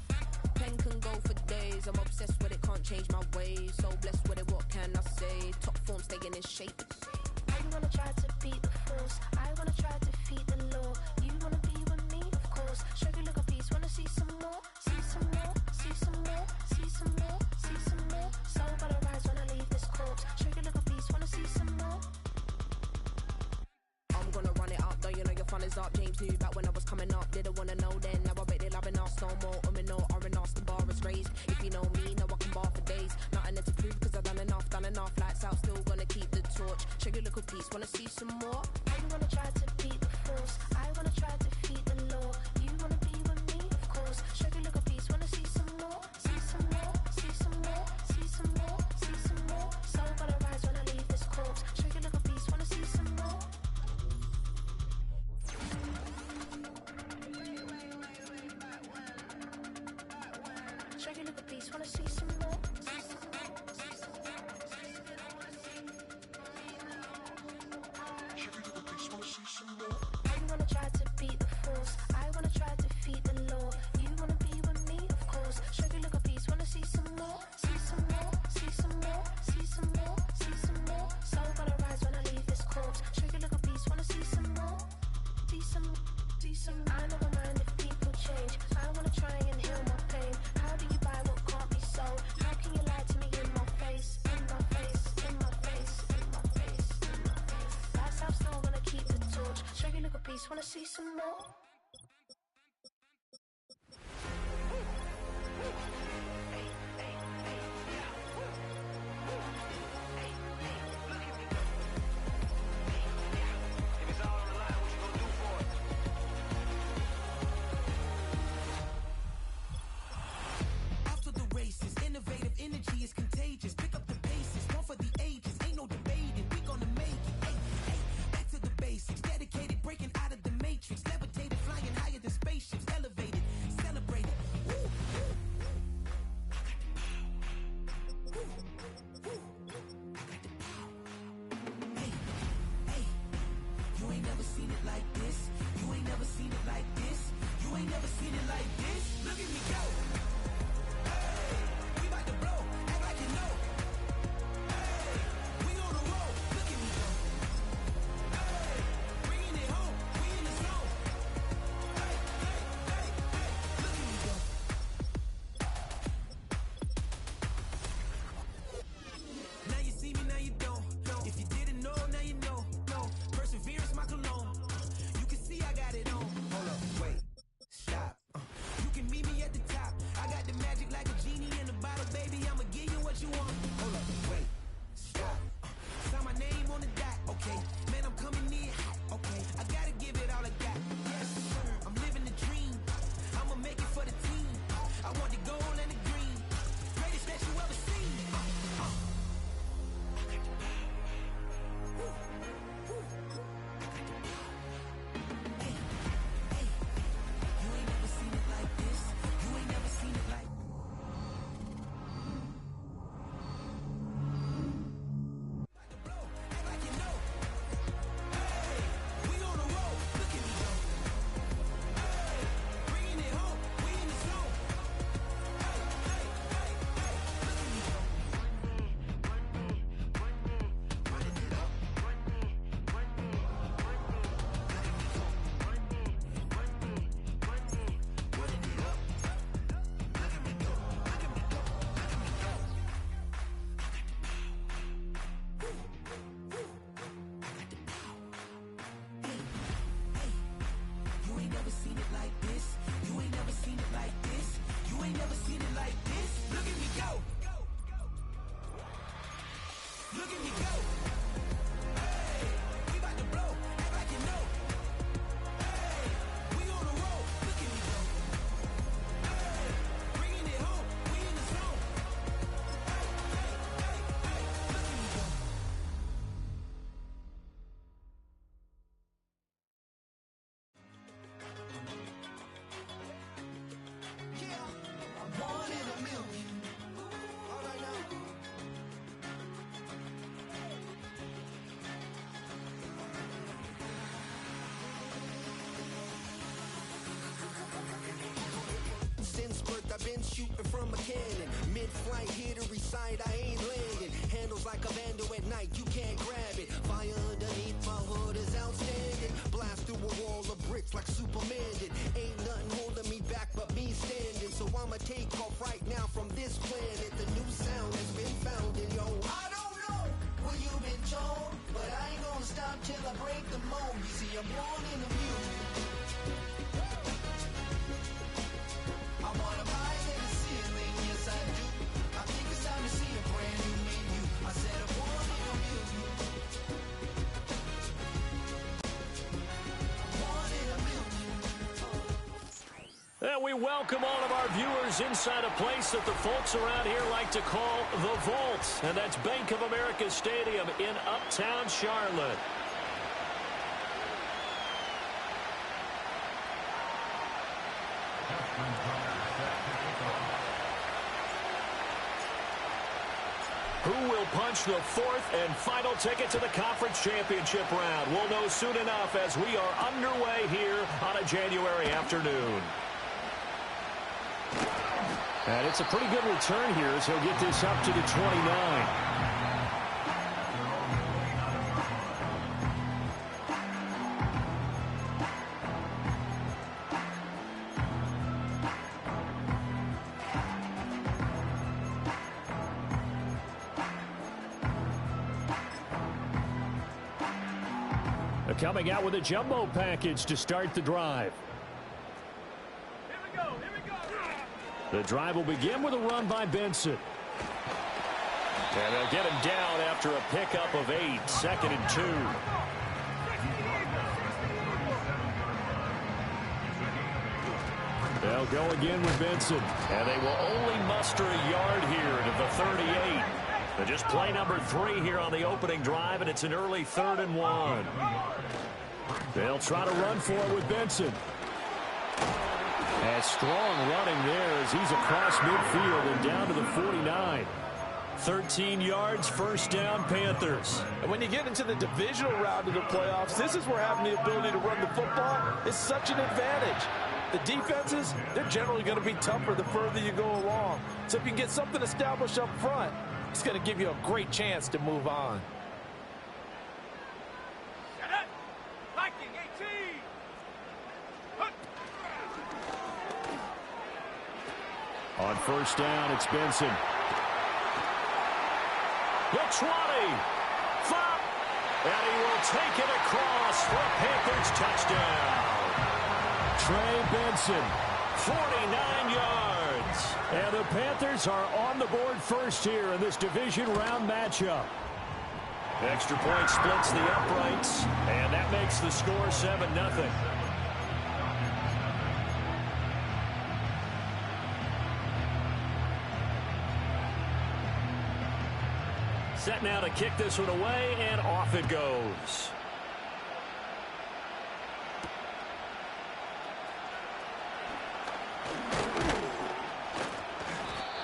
Pen can go for days. I'm obsessed with it, can't change my ways. So blessed with it, what can I say? Top form staying in shape. I wanna try to beat the force. I wanna try to defeat the law. You wanna be with me, of course. Show you look a piece, wanna see some more? See some more, see some more, see some more, see some more. Soul gonna rise when I leave this corpse. Show you look a piece, wanna see some more? I'm gonna run it up, though you know your fun is up. James knew back when I was coming up, didn't wanna know then. Now I bet they loving us no more. No, R&R's the bar is raised. If you know me, know I can bar for days. Nothing left to prove cause I've done enough. Lights out, still gonna keep the torch. Show you little piece, wanna see some more? I wanna try to beat the force. I wanna try to defeat the law. You wanna be with me, of course. Show you look a piece, wanna see some more? See some more, see some more, see some more, see some more. Soul gonna rise when I leave this corpse. Show you look a piece, wanna see some more? Show you look a piece, wanna see some more? I wanna try to beat the force. I wanna try to defeat the law. You wanna be with me, of course. Show you look a piece, wanna see some more? See some more, see some more, see some more, see some more. Soul gonna rise when I leave this corpse. Show you look a piece, wanna see some more? See some, see some. I never mind if people change. I wanna try and heal my pain. How do you buy what can't be sold? How can you lie to me in my face? In my face, in my face, in my face, in my face. That's how still gonna keep the torch. Show you look a piece, wanna see some more? Innovative energy is contagious. Pick up the paces, one for the ages. Ain't no debating, we gonna make it. Hey, hey, back to the basics. Dedicated, breaking out of the matrix. Levitated shooting from a cannon. Mid-flight, here to recite, I ain't landing. Handles like a vandal at night, you can't grab it. Fire underneath my hood is outstanding. Blast through a wall of bricks like Superman did. Ain't nothing holding me back but me standing. So I'ma take off right now from this planet. The new sound has been found in yo. I don't know what you've been told, but I ain't gonna stop till I break the mold. You see, I'm born in the music. I wanna rise in the ceiling, yes I do. I think it's time to see a brand new menu. I said I'm born in the music. And we welcome all of our viewers inside a place that the folks around here like to call the Vault. And that's Bank of America Stadium in Uptown Charlotte. Who will punch the fourth and final ticket to the conference championship round? We'll know soon enough as we are underway here on a January afternoon. And it's a pretty good return here as he'll get this up to the 29. Coming out with a jumbo package to start the drive. Here we go, here we go. The drive will begin with a run by Benson. And they'll get him down after a pickup of 8, 2nd and 2. They'll go again with Benson. And they will only muster a yard here to the 38. They just play number 3 here on the opening drive, and it's an early 3rd and 1. They'll try to run for it with Benson. And strong running there as he's across midfield and down to the 49. 13 yards, first down, Panthers. And when you get into the divisional round of the playoffs, this is where having the ability to run the football is such an advantage. The defenses, they're generally going to be tougher the further you go along. So if you can get something established up front, it's going to give you a great chance to move on. Shut up! Liking 18! On first down, it's Benson. The 20. Flop. And he will take it across for a Panthers touchdown. Trey Benson, 49 yards. And the Panthers are on the board first here in this division round matchup. Extra point splits the uprights, and that makes the score 7-0. Set now to kick this one away, and off it goes.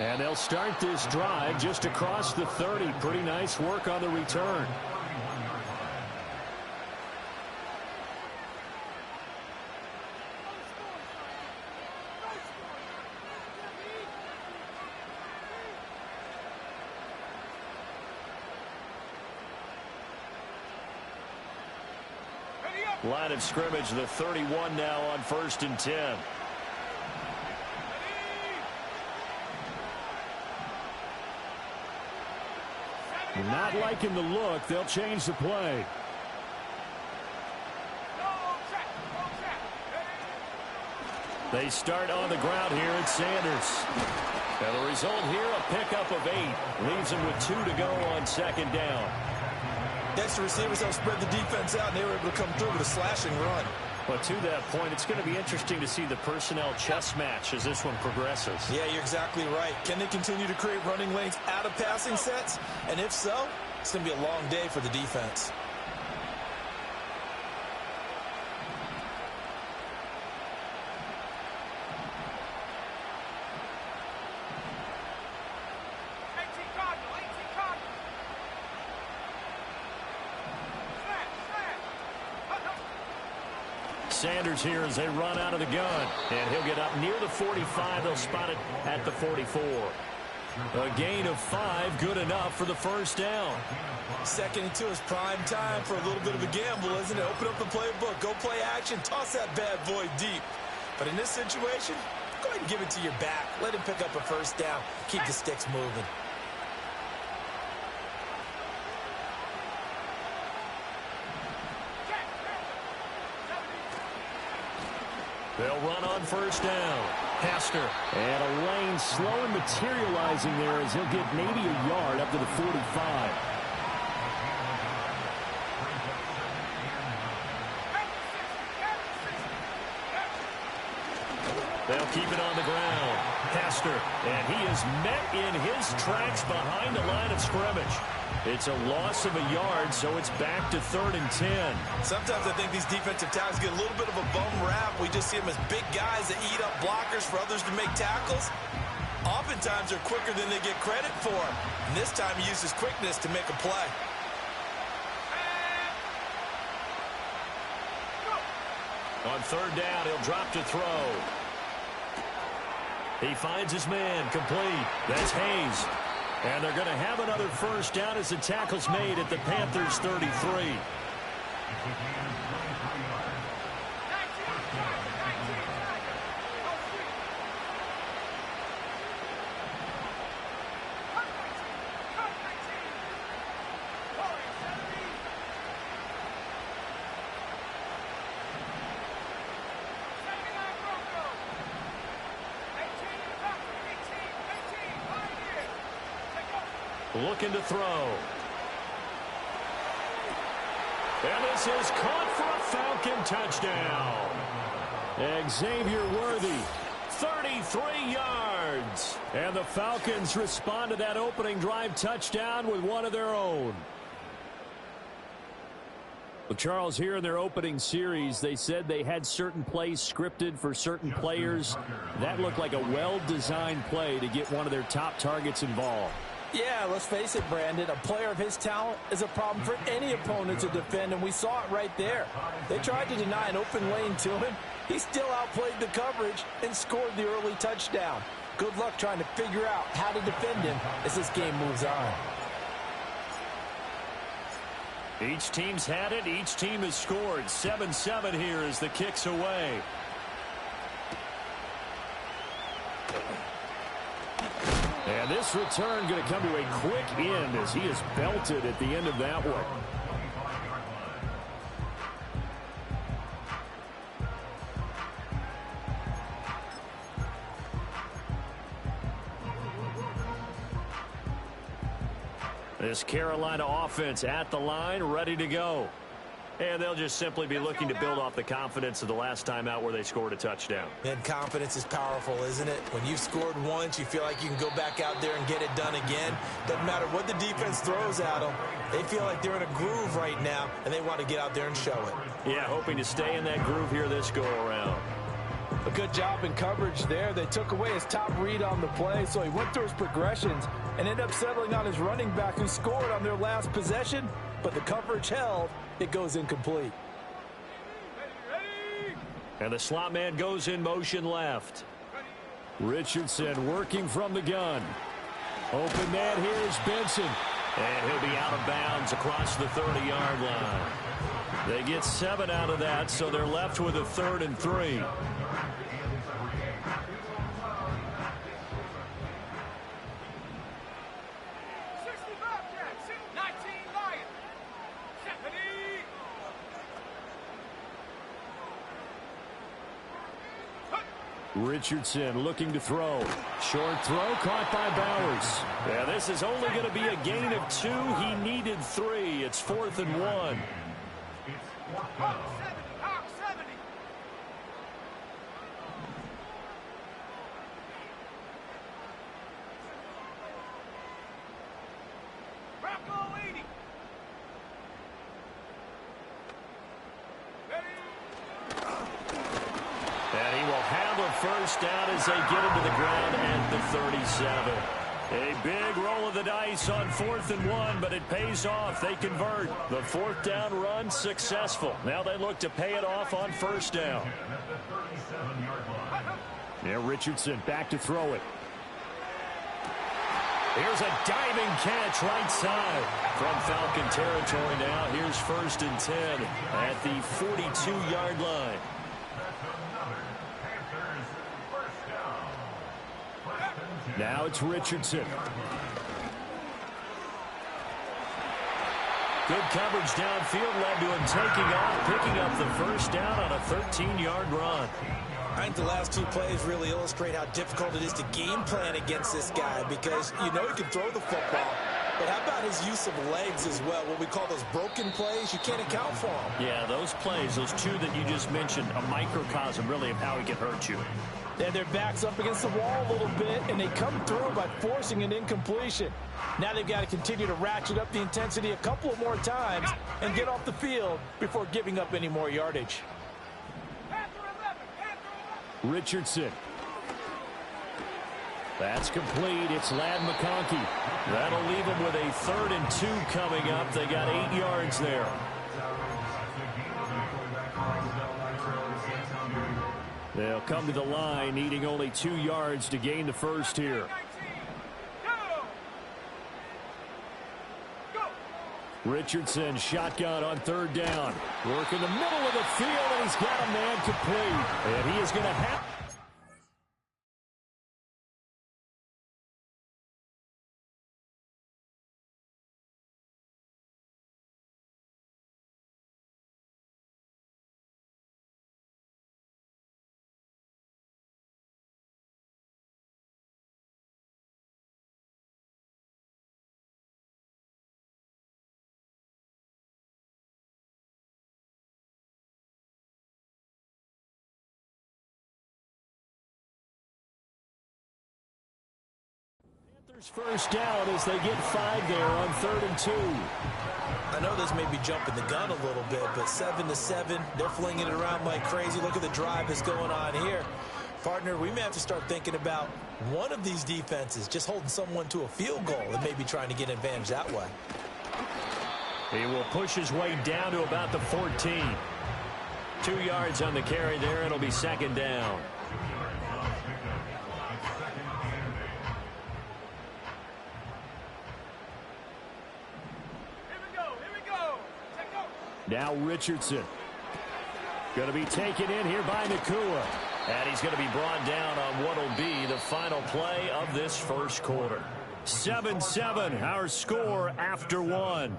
And they'll start this drive just across the 30. Pretty nice work on the return. Line of scrimmage, the 31 now on 1st and 10. Not liking the look. They'll change the play. They start on the ground here at Sanders. And the result here, a pickup of 8. Leaves them with 2 to go on 2nd down. Extra receivers help spread the defense out, and they were able to come through with a slashing run. But to that point, it's going to be interesting to see the personnel chess match as this one progresses. Yeah, you're exactly right. Can they continue to create running lanes out of passing sets? And if so, it's going to be a long day for the defense. Sanders here as they run out of the gun. And he'll get up near the 45. They'll spot it at the 44. A gain of 5, good enough for the first down. 2nd and 2 is prime time for a little bit of a gamble, isn't it? Open up the playbook, go play action, toss that bad boy deep. But in this situation, go ahead and give it to your back. Let him pick up a first down. Keep the sticks moving. They'll run on first down. Hester. And a lane slow and materializing there as he'll get maybe a yard up to the 45. They'll keep it on the ground. Hester. And he is met in his tracks behind the line of scrimmage. It's a loss of a yard, so it's back to 3rd and 10. Sometimes I think these defensive tackles get a little bit of a bum rap. We just see them as big guys that eat up blockers for others to make tackles. Oftentimes they're quicker than they get credit for. And this time he uses quickness to make a play. On 3rd down, he'll drop to throw. He finds his man, complete. That's Hayes. And they're going to have another first down as the tackle's made at the Panthers' 33. Looking to throw. And this is caught for a Falcon touchdown. Xavier Worthy, 33 yards. And the Falcons respond to that opening drive touchdown with one of their own. Well, Charles, here in their opening series, they said they had certain plays scripted for certain players. That looked like a well-designed play to get one of their top targets involved. Yeah, let's face it, Brandon. A player of his talent is a problem for any opponent to defend, and we saw it right there. They tried to deny an open lane to him. He still outplayed the coverage and scored the early touchdown. Good luck trying to figure out how to defend him as this game moves on. Each team's had it. Each team has scored. 7-7 here as the kick's away. And this return going to come to a quick end as he is belted at the end of that one. This Carolina offense at the line, ready to go. And they'll just simply be looking to build off the confidence of the last time out where they scored a touchdown. And confidence is powerful, isn't it? When you've scored once, you feel like you can go back out there and get it done again. Doesn't matter what the defense throws at them. They feel like they're in a groove right now, and they want to get out there and show it. Yeah, hoping to stay in that groove here this go-around. A good job in coverage there. They took away his top read on the play, so he went through his progressions and ended up settling on his running back who scored on their last possession, but the coverage held. It goes incomplete. And the slot man goes in motion left. Richardson working from the gun. Open man, here's Benson. And he'll be out of bounds across the 30-yard line. They get 7 out of that, so they're left with a 3rd and 3. Richardson looking to throw. Short throw caught by Bowers. Yeah, this is only going to be a gain of 2. He needed 3. It's 4th and 1. First down as they get him to the ground at the 37. A big roll of the dice on 4th and 1, but it pays off. They convert. The 4th down run successful. Now they look to pay it off on 1st down. Now Richardson back to throw it. Here's a diving catch right side. From Falcon territory now, here's 1st and 10 at the 42-yard line. Now it's Richardson. Good coverage downfield led to him taking off, picking up the 1st down on a 13-yard run. I think the last 2 plays really illustrate how difficult it is to game plan against this guy, because you know he can throw the football, but how about his use of legs as well? What we call those broken plays, you can't account for them. Yeah, those plays, those 2 that you just mentioned, a microcosm really of how he can hurt you. And their backs up against the wall a little bit, and they come through by forcing an incompletion. Now they've got to continue to ratchet up the intensity a couple more times and get off the field before giving up any more yardage. Richardson. That's complete. It's Ladd McConkey. That'll leave them with a 3rd and 2 coming up. They got 8 yards there. They'll come to the line, needing only 2 yards to gain the 1st here. Richardson, shotgun on 3rd down. Work in the middle of the field, and he's got a man complete. And he is going to have... First down as they get 5 there on 3rd and 2. I know this may be jumping the gun a little bit, but 7-7, they're flinging it around like crazy. Look at the drive that's going on here. Partner, we may have to start thinking about one of these defenses just holding someone to a field goal and maybe trying to get an advantage that way. He will push his way down to about the 14. 2 yards on the carry there. It'll be 2nd down. Now Richardson. Going to be taken in here by Nakua. And he's going to be brought down on what will be the final play of this 1st quarter. 7-7, our score after 1.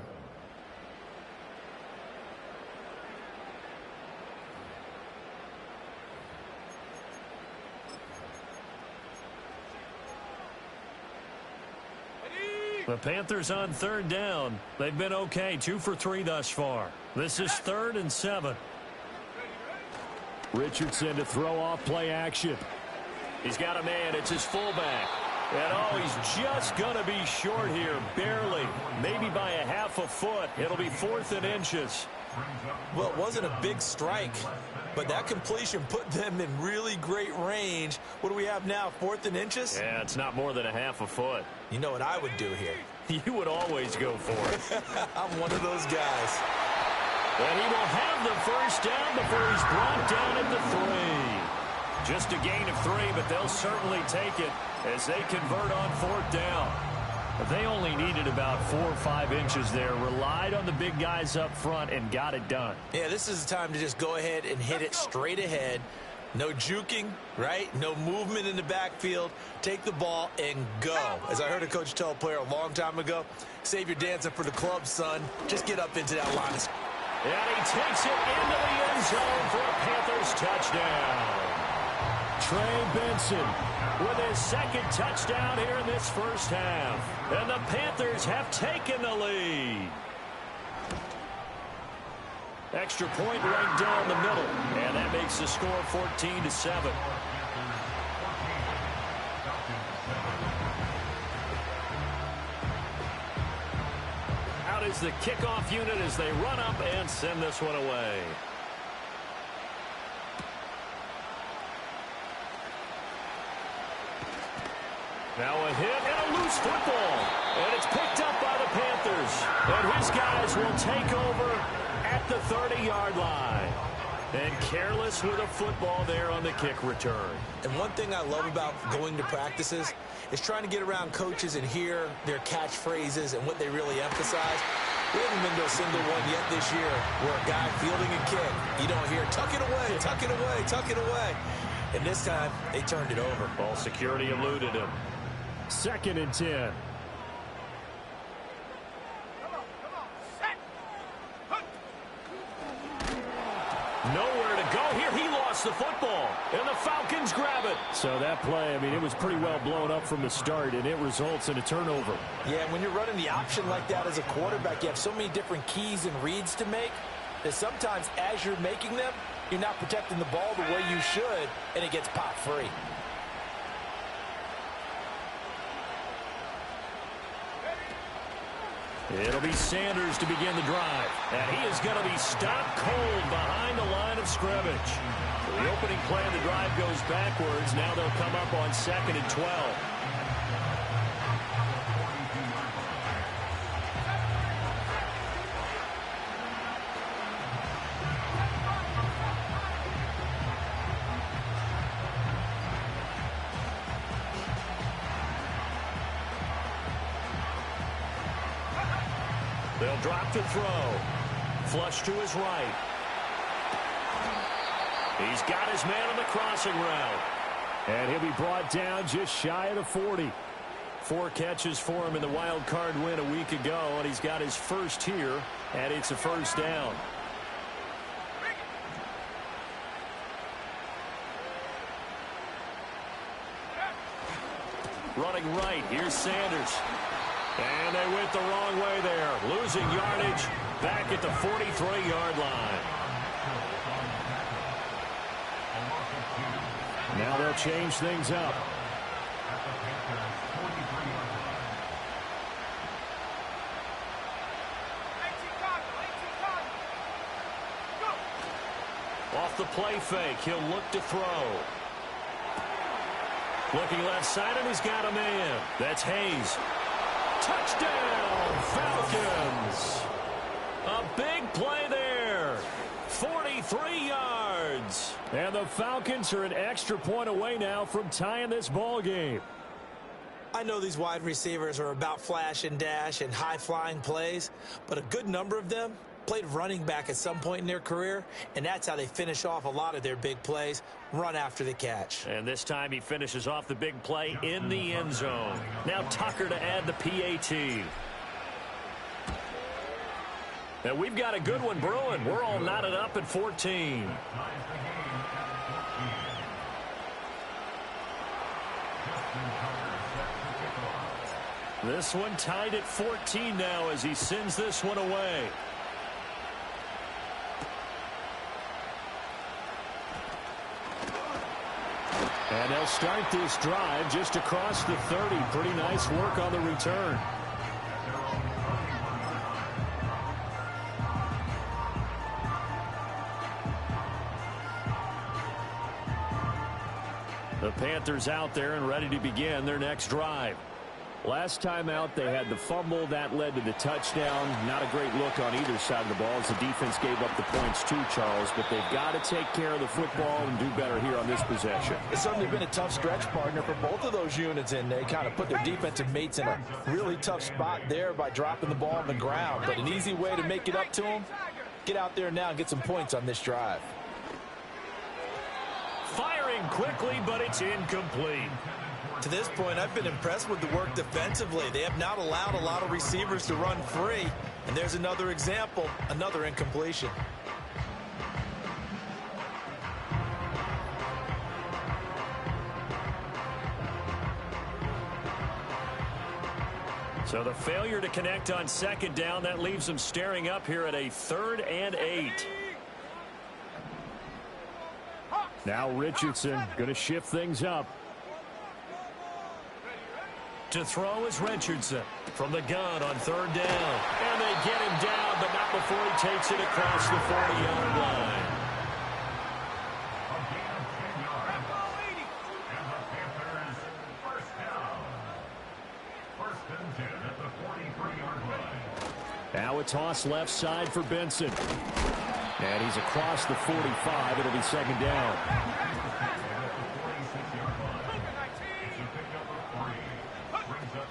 The Panthers on 3rd down. They've been okay, 2 for 3 thus far. This is 3rd and 7. Richardson to throw off play action. He's got a man. It's his fullback. And oh, he's just going to be short here, barely. Maybe by a half a foot. It'll be 4th and inches. Well, it wasn't a big strike, but that completion put them in really great range. What do we have now, 4th and inches? Yeah, it's not more than a half a foot. You know what I would do here? You would always go for it. I'm one of those guys. And he will have the 1st down before he's brought down at the 3. Just a gain of 3, but they'll certainly take it as they convert on 4th down. They only needed about 4 or 5 inches there, relied on the big guys up front, and got it done. Yeah, this is the time to just go ahead and hit it straight ahead. No juking, right? No movement in the backfield. Take the ball and go. As I heard a coach tell a player a long time ago, save your dancing for the club, son. Just get up into that line. And he takes it into the end zone for a Panthers touchdown. Trey Benson with his 2nd touchdown here in this 1st half. And the Panthers have taken the lead. Extra point right down the middle. And that makes the score 14-7. Out is the kickoff unit as they run up and send this one away. Now a hit and a loose football. And it's picked up by the Panthers. And his guys will take over at the 30-yard line. And careless with a football there on the kick return. And one thing I love about going to practices is trying to get around coaches and hear their catchphrases and what they really emphasize. We haven't been to a single one yet this year where a guy fielding a kick, you don't hear, tuck it away, tuck it away, tuck it away. And this time, they turned it over. Ball security eluded him. 2nd and 10. Nowhere to go here. He lost the football, and the Falcons grab it. So that play, I mean, it was pretty well blown up from the start, and it results in a turnover. Yeah, when you're running the option like that as a quarterback, you have so many different keys and reads to make that sometimes as you're making them, you're not protecting the ball the way you should, and it gets pop free. It'll be Sanders to begin the drive. And he is going to be stopped cold behind the line of scrimmage. So the opening play of the drive goes backwards. Now they'll come up on 2nd and 12. They'll drop to throw. Flush to his right. He's got his man on the crossing route. And he'll be brought down just shy of the 40. 4 catches for him in the wild card win a week ago, and he's got his first here, and it's a first down. Running right, here's Sanders. And they went the wrong way there. Losing yardage back at the 43-yard line. Now they'll change things up. Off the play fake, he'll look to throw. Looking left side, and he's got a man. That's Hayes. Touchdown, Falcons. A big play there. 43 yards. And the Falcons are an extra point away now from tying this ball game. I know these wide receivers are about flash and dash and high-flying plays, but a good number of them played running back at some point in their career, and that's how they finish off a lot of their big plays, run after the catch. And this time he finishes off the big play in the end zone. Now Tucker to add the PAT. Now we've got a good one brewing. We're all knotted up at 14. This one tied at 14 now as he sends this one away. And they'll start this drive just across the 30. Pretty nice work on the return. The Panthers out there and ready to begin their next drive. Last time out, they had the fumble. That led to the touchdown. Not a great look on either side of the ball as the defense gave up the points too, Charles. But they've got to take care of the football and do better here on this possession. It's certainly been a tough stretch, partner, for both of those units, and they kind of put their defensive mates in a really tough spot there by dropping the ball on the ground. But an easy way to make it up to them, get out there now and get some points on this drive. Firing quickly, but it's incomplete. To this point, I've been impressed with the work defensively. They have not allowed a lot of receivers to run free. And there's another example, another incompletion. So the failure to connect on second down, that leaves them staring up here at a 3rd and 8. Now Richardson going to shift things up. To throw is Richardson from the gun on 3rd down. And they get him down, but not before he takes it across the 40-yard line. Now a toss left side for Benson. And he's across the 45. It'll be second down.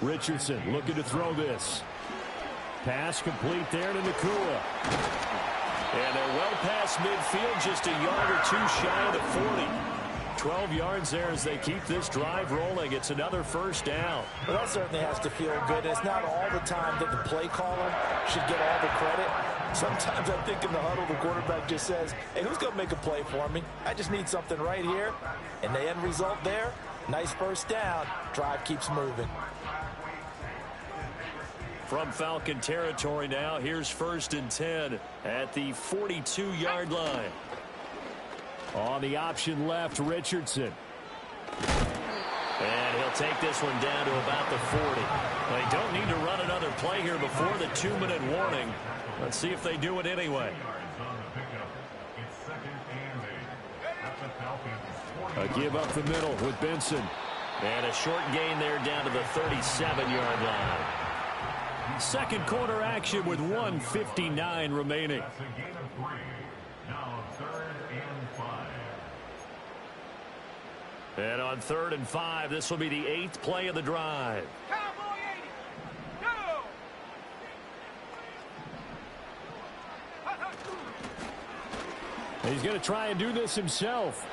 Richardson looking to throw this. Pass complete there to Nakua. And they're well past midfield, just a yard or two shy of the 40. 12 yards there as they keep this drive rolling. It's another first down. Well, that certainly has to feel good. It's not all the time that the play caller should get all the credit. Sometimes I think in the huddle, the quarterback just says, hey, who's going to make a play for me? I just need something right here. And the end result there, nice first down. Drive keeps moving. From Falcon territory now, here's 1st and 10 at the 42-yard line. On the option left, Richardson. And he'll take this one down to about the 40. They don't need to run another play here before the 2-minute warning. Let's see if they do it anyway. A give up the middle with Benson. And a short gain there down to the 37-yard line. Second quarter action with 1:59 remaining. That's a gain of 3. Now 3rd and 5. And on 3rd and 5, this will be the 8th play of the drive. Cowboy 80. Go! He's going to try and do this himself.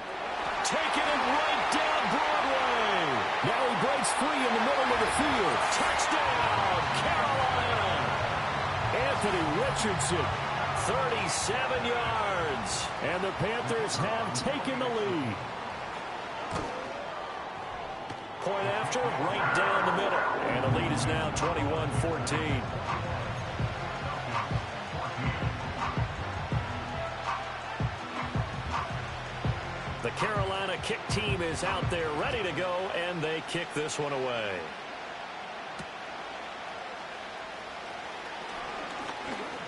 Taking it right down Broadway. Now he breaks free in the middle of the field. Touchdown, Carolina. Anthony Richardson, 37 yards. And the Panthers have taken the lead. Point after, right down the middle. And the lead is now 21-14. The Carolina kick team is out there ready to go, and they kick this one away.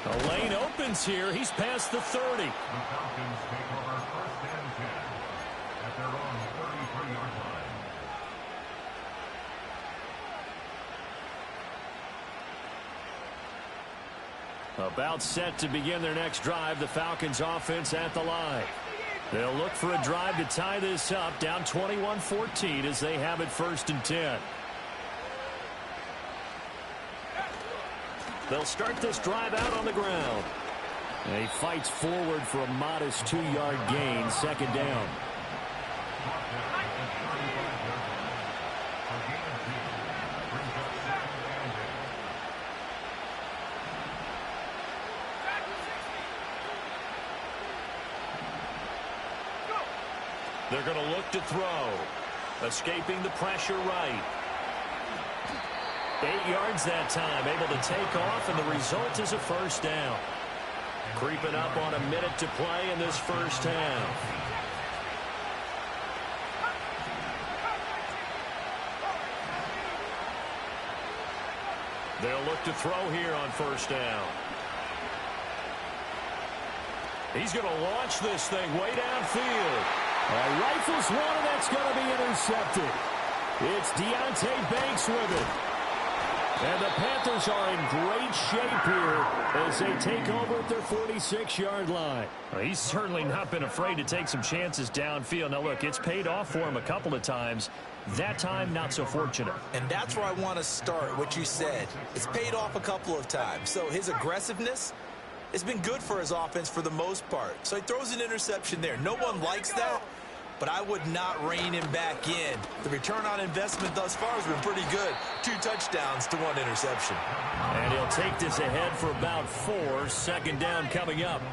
The lane opens here. He's past the 30. The Falcons take over 1st and 10 at their own 33-yard line. About set to begin their next drive. The Falcons offense at the line. They'll look for a drive to tie this up, down 21-14 as they have it 1st and 10. They'll start this drive out on the ground. And he fights forward for a modest 2-yard gain, 2nd down. They're going to look to throw. Escaping the pressure right. 8 yards that time, able to take off, and the result is a first down. Creeping up on a minute to play in this first half. They'll look to throw here on first down. He's going to launch this thing way downfield. Rifles one, and that's going to be intercepted. It's Deontay Banks with it. And the Panthers are in great shape here as they take over at their 46-yard line. Well, he's certainly not been afraid to take some chances downfield. Now, look, it's paid off for him a couple of times. That time, not so fortunate. And that's where I want to start, what you said. It's paid off a couple of times. So his aggressiveness, it's been good for his offense for the most part. So he throws an interception there. No one likes that, but I would not rein him back in. The return on investment thus far has been pretty good. 2 touchdowns to 1 interception. And he'll take this ahead for about 4. 2nd down coming up.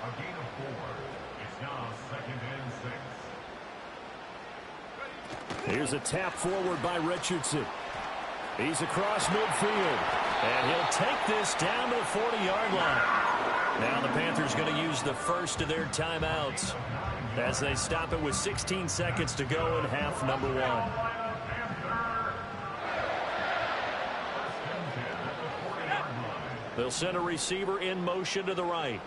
A gain of 4. It's now 2nd and 6. Here's a tap forward by Richardson. He's across midfield. And he'll take this down to the 40-yard line. Now the Panthers going to use the first of their timeouts as they stop it with 16 seconds to go in half number 1. They'll send a receiver in motion to the right.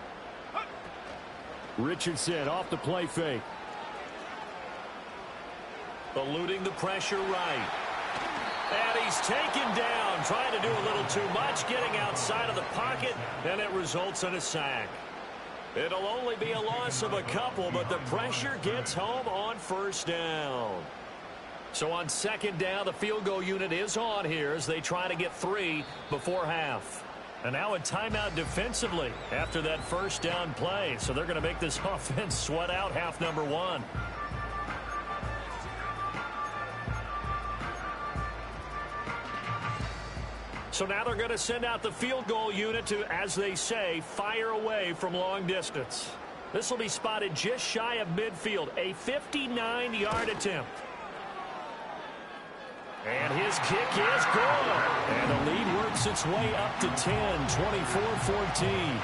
Richardson off the play fake. Eluding the pressure right. And he's taken down, trying to do a little too much, getting outside of the pocket, and it results in a sack. It'll only be a loss of a couple, but the pressure gets home on first down. So on second down, the field goal unit is on here as they try to get 3 before half. And now a timeout defensively after that first down play. So they're going to make this offense sweat out half number 1. So now they're going to send out the field goal unit to, as they say, fire away from long distance. This will be spotted just shy of midfield, a 59-yard attempt. And his kick is good. And the lead works its way up to 10, 24-14.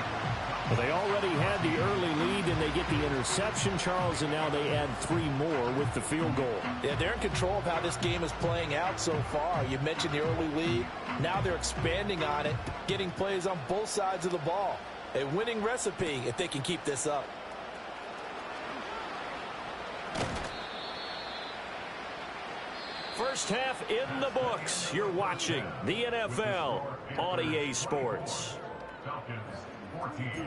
Well, they already had the early lead, and they get the interception, Charles, and now they add 3 more with the field goal. Yeah, they're in control of how this game is playing out so far. You mentioned the early lead. Now they're expanding on it, getting plays on both sides of the ball. A winning recipe if they can keep this up. First half in the books. You're watching the NFL on EA Sports. Falcons 14.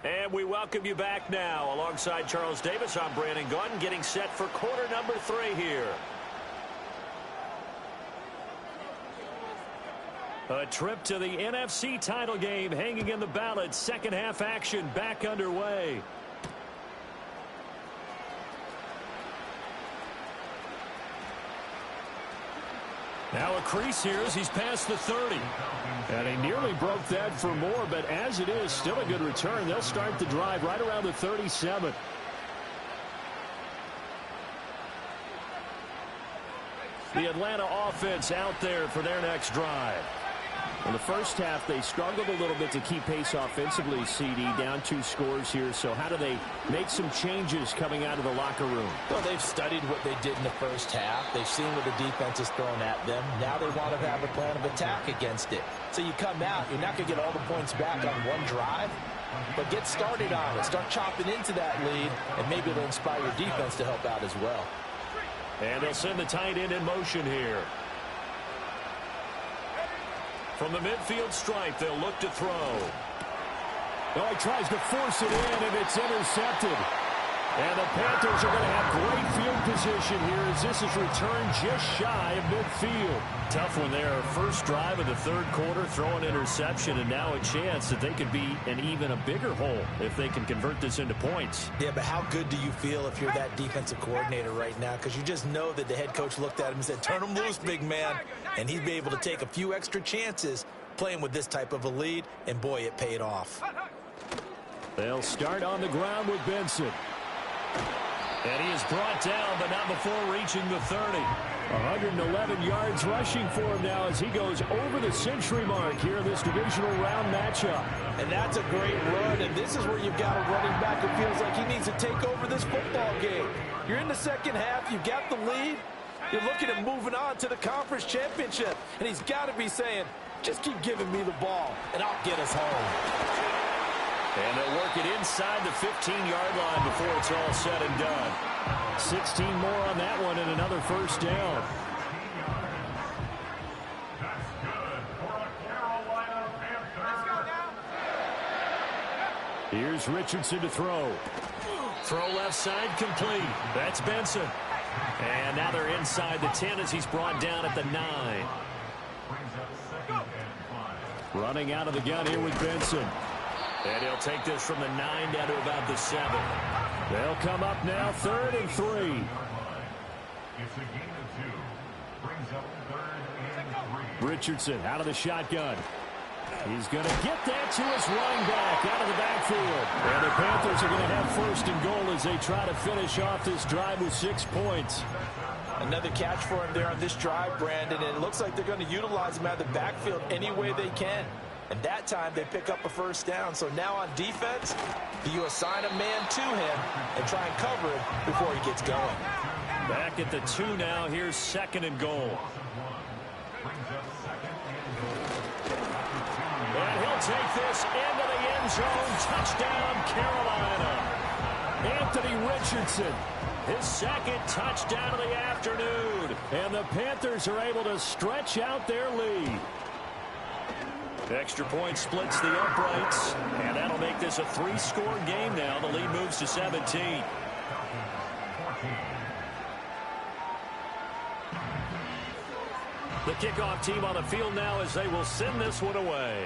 And we welcome you back now. Alongside Charles Davis, I'm Brandon Gunn, getting set for quarter number 3 here. A trip to the NFC title game hanging in the balance. Second half action back underway. Now a crease here as he's past the 30. And he nearly broke that for more, but as it is, still a good return. They'll start the drive right around the 37. The Atlanta offense out there for their next drive. In the first half, they struggled a little bit to keep pace offensively, CD, down 2 scores here. So how do they make some changes coming out of the locker room? Well, they've studied what they did in the first half. They've seen what the defense is throwing at them. Now they want to have a plan of attack against it. So you come out, you're not going to get all the points back on one drive, but get started on it. Start chopping into that lead, and maybe it'll inspire your defense to help out as well. And they'll send the tight end in motion here. From the midfield stripe, they'll look to throw. Oh, he tries to force it in, and it's intercepted. And the Panthers are going to have great field position here as this is returned just shy of midfield. Tough one there. First drive of the third quarter, throw an interception, and now a chance that they could be in even a bigger hole if they can convert this into points. Yeah, but how good do you feel if you're that defensive coordinator right now? Because you just know that the head coach looked at him and said, turn him loose, big man. And he'd be able to take a few extra chances playing with this type of a lead, and boy, it paid off. They'll start on the ground with Benson. And he is brought down, but not before reaching the 30. 111 yards rushing for him now as he goes over the century mark here in this divisional round matchup. And that's a great run, and this is where you've got a running back who feels like he needs to take over this football game. You're in the second half, you've got the lead, you're looking at moving on to the conference championship, and he's got to be saying, just keep giving me the ball, and I'll get us home. And they'll work it inside the 15-yard line before it's all said and done. 16 more on that one and another first down. That's good for a Carolina Panther. Here's Richardson to throw. Throw left side complete. That's Benson. And now they're inside the 10 as he's brought down at the 9. Brings up 2nd and 5. Running out of the gun here with Benson. And he'll take this from the 9 down to about the 7. They'll come up now 3rd and 3. It's a gain of 2. Brings up 3rd and 3. Richardson out of the shotgun. He's going to get that to his running back out of the backfield. And the Panthers are going to have 1st and goal as they try to finish off this drive with 6 points. Another catch for him there on this drive, Brandon, and it looks like they're going to utilize him out of the backfield any way they can. And that time they pick up a first down. So now on defense, do you assign a man to him and try and cover him before he gets going? Back at the 2 now. Here's 2nd and goal. And he'll take this into the end zone. Touchdown, Carolina. Anthony Richardson. His second touchdown of the afternoon. And the Panthers are able to stretch out their lead. Extra point splits the uprights. And that'll make this a 3-score game now. The lead moves to 17. The kickoff team on the field now as they will send this one away.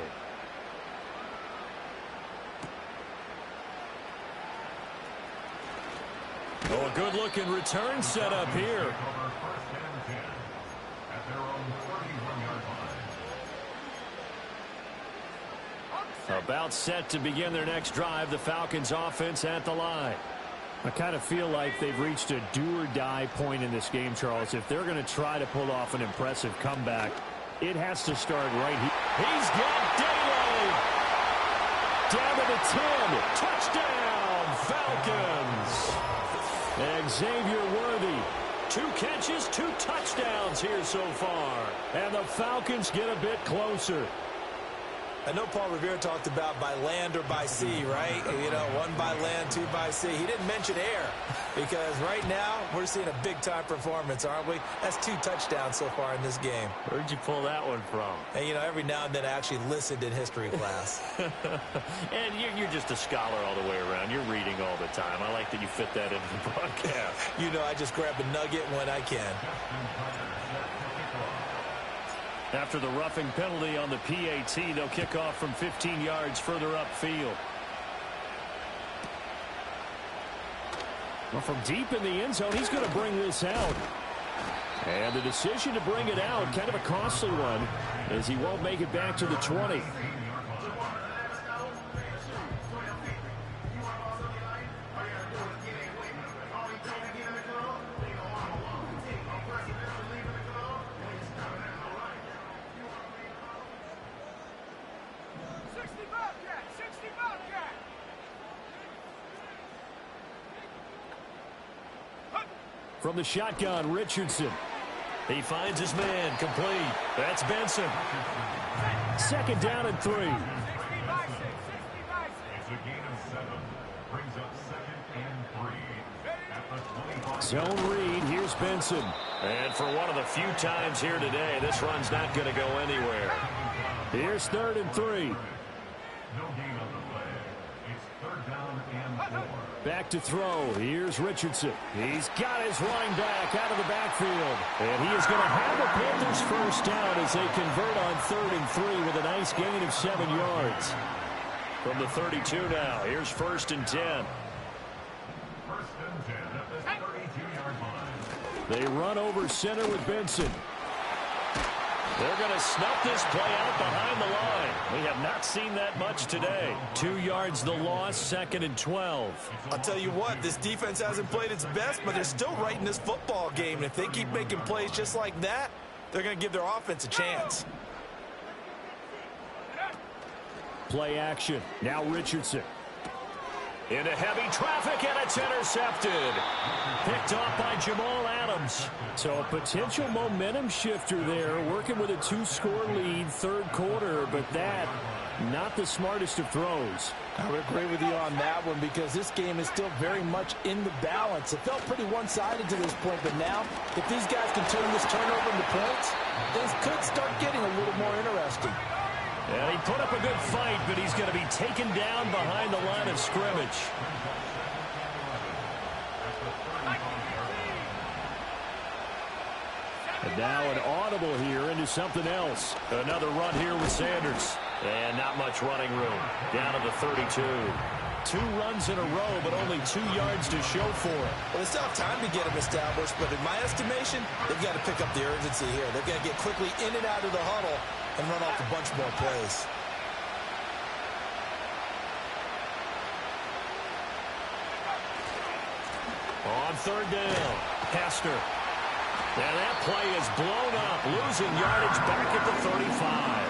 Oh, a good-looking return set up here. About set to begin their next drive. The Falcons offense at the line. I kind of feel like they've reached a do-or-die point in this game, Charles. If they're going to try to pull off an impressive comeback, it has to start right here. He's got daylight. Down to the 10. Touchdown, Falcons. Xavier Worthy. 2 catches, 2 touchdowns here so far. And the Falcons get a bit closer. I know Paul Revere talked about by land or by sea, right? You know, 1 by land, 2 by sea. He didn't mention air because right now we're seeing a big-time performance, aren't we? That's 2 touchdowns so far in this game. Where'd you pull that one from? And, you know, every now and then I actually listened in history class. And you're just a scholar all the way around. You're reading all the time. I like that you fit that into the broadcast. You know, I just grab a nugget when I can. After the roughing penalty on the PAT, they'll kick off from 15 yards further upfield. Well, from deep in the end zone, he's going to bring this out. And the decision to bring it out, kind of a costly one, as he won't make it back to the 20. From the shotgun, Richardson. He finds his man, complete. That's Benson. 2nd down and 3. It's a gain of 7. Brings up 2nd and 3. Zone read, here's Benson. And for one of the few times here today, this run's not going to go anywhere. Here's 3rd and 3. No gain on the play. It's 3rd down and 4. Back to throw. Here's Richardson. He's got his running back out of the backfield. And he is going to have the Panthers first down as they convert on 3rd and 3 with a nice gain of 7 yards. From the 32 now, here's 1st and 10. 1st and 10 at the 32-yard line. They run over center with Benson. They're going to snuff this play out behind the line. We have not seen that much today. 2 yards the loss, 2nd and 12. I'll tell you what, this defense hasn't played its best, but they're still right in this football game. And if they keep making plays just like that, they're going to give their offense a chance. Play action. Now Richardson. Into heavy traffic, and it's intercepted. Picked off by Jamal Adams. So a potential momentum shifter there, working with a 2-score lead, 3rd quarter, but that, not the smartest of throws. I would agree with you on that one because this game is still very much in the balance. It felt pretty one-sided to this point, but now, if these guys can turn this turnover into points, things could start getting a little more interesting. And he put up a good fight, but he's going to be taken down behind the line of scrimmage. And now an audible here into something else. Another run here with Sanders. And not much running room. Down to the 32. 2 runs in a row, but only 2 yards to show for it. Well, they still have time to get them established, but in my estimation, they've got to pick up the urgency here. They've got to get quickly in and out of the huddle and run off a bunch more plays. On 3rd down, Hester. And that play is blown up, losing yardage back at the 35.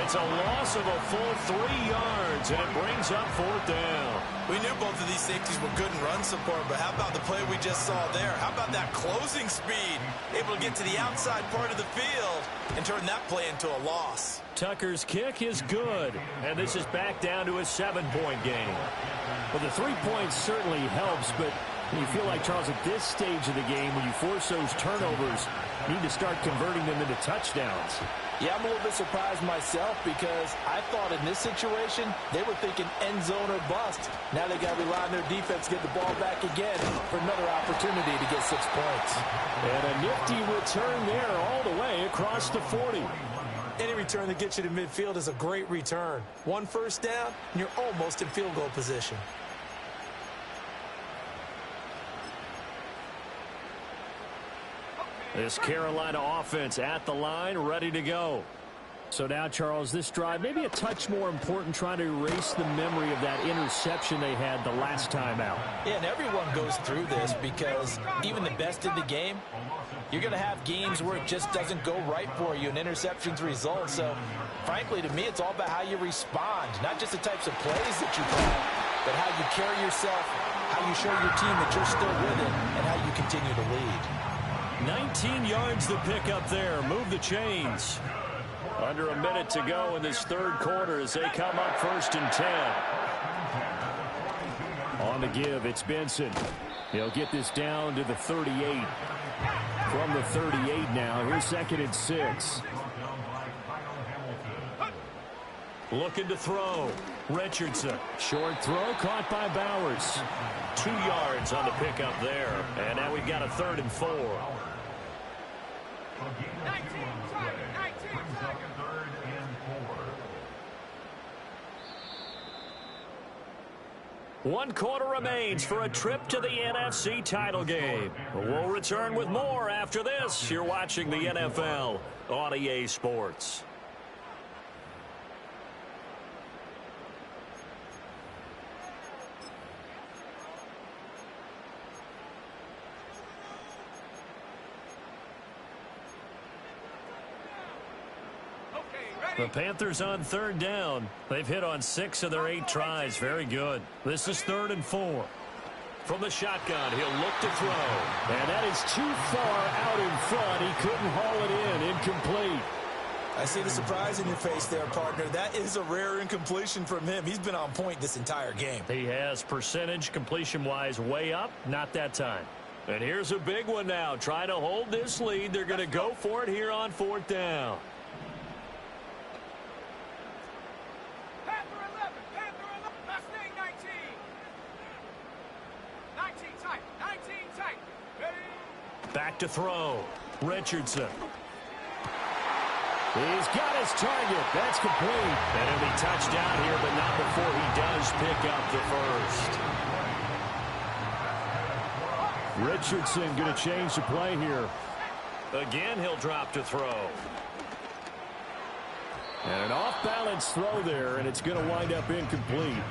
It's a loss of a full 3 yards, and it brings up 4th down. We knew both of these safeties were good in run support, but how about the play we just saw there? How about that closing speed? Able to get to the outside part of the field and turn that play into a loss. Tucker's kick is good, and this is back down to a 7-point game. Well, the 3 points certainly helps, but you feel like, Charles, at this stage of the game, when you force those turnovers, you need to start converting them into touchdowns. Yeah, I'm a little bit surprised myself because I thought in this situation they were thinking end zone or bust. Now they got to rely on their defense to get the ball back again for another opportunity to get 6 points. And a nifty return there all the way across the 40. Any return that gets you to midfield is a great return. 1 first down, and you're almost in field goal position. This Carolina offense at the line, ready to go. So now, Charles, this drive maybe a touch more important, trying to erase the memory of that interception they had the last time out. Yeah, and everyone goes through this because even the best in the game, you're going to have games where it just doesn't go right for you and interceptions result. So, frankly, to me, it's all about how you respond, not just the types of plays that you call, but how you carry yourself, how you show your team that you're still with it, and how you continue to lead. 19 yards to pick up there. Move the chains. Under a minute to go in this third quarter as they come up 1st and 10. On the give, it's Benson. He'll get this down to the 38. From the 38 now, here's 2nd and 6. Looking to throw. Richardson. Short throw caught by Bowers. 2 yards on the pickup there. And now we've got a 3rd and 4. 1 quarter remains for a trip to the NFC title game. We'll return with more after this. You're watching the NFL on EA Sports. The Panthers on 3rd down. They've hit on 6 of their 8 tries. Very good. This is 3rd and 4. From the shotgun, he'll look to throw. And that is too far out in front. He couldn't haul it in. Incomplete. I see the surprise in your face there, partner. That is a rare incompletion from him. He's been on point this entire game. He has percentage completion-wise way up. Not that time. And here's a big one now. Trying to hold this lead. They're going to go for it here on 4th down. Back to throw. Richardson. He's got his target. That's complete. And he'll be touchdown here, but not before he does pick up the first. Richardson going to change the play here. Again, he'll drop to throw. And an off-balance throw there, and it's going to wind up incomplete.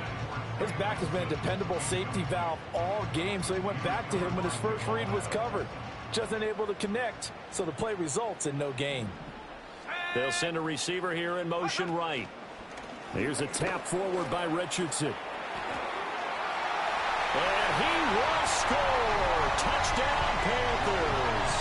His back has been a dependable safety valve all game, so he went back to him when his first read was covered. Just unable to connect, so the play results in no gain. They'll send a receiver here in motion right. Here's a tap forward by Richardson. And he will score. Touchdown, Panthers.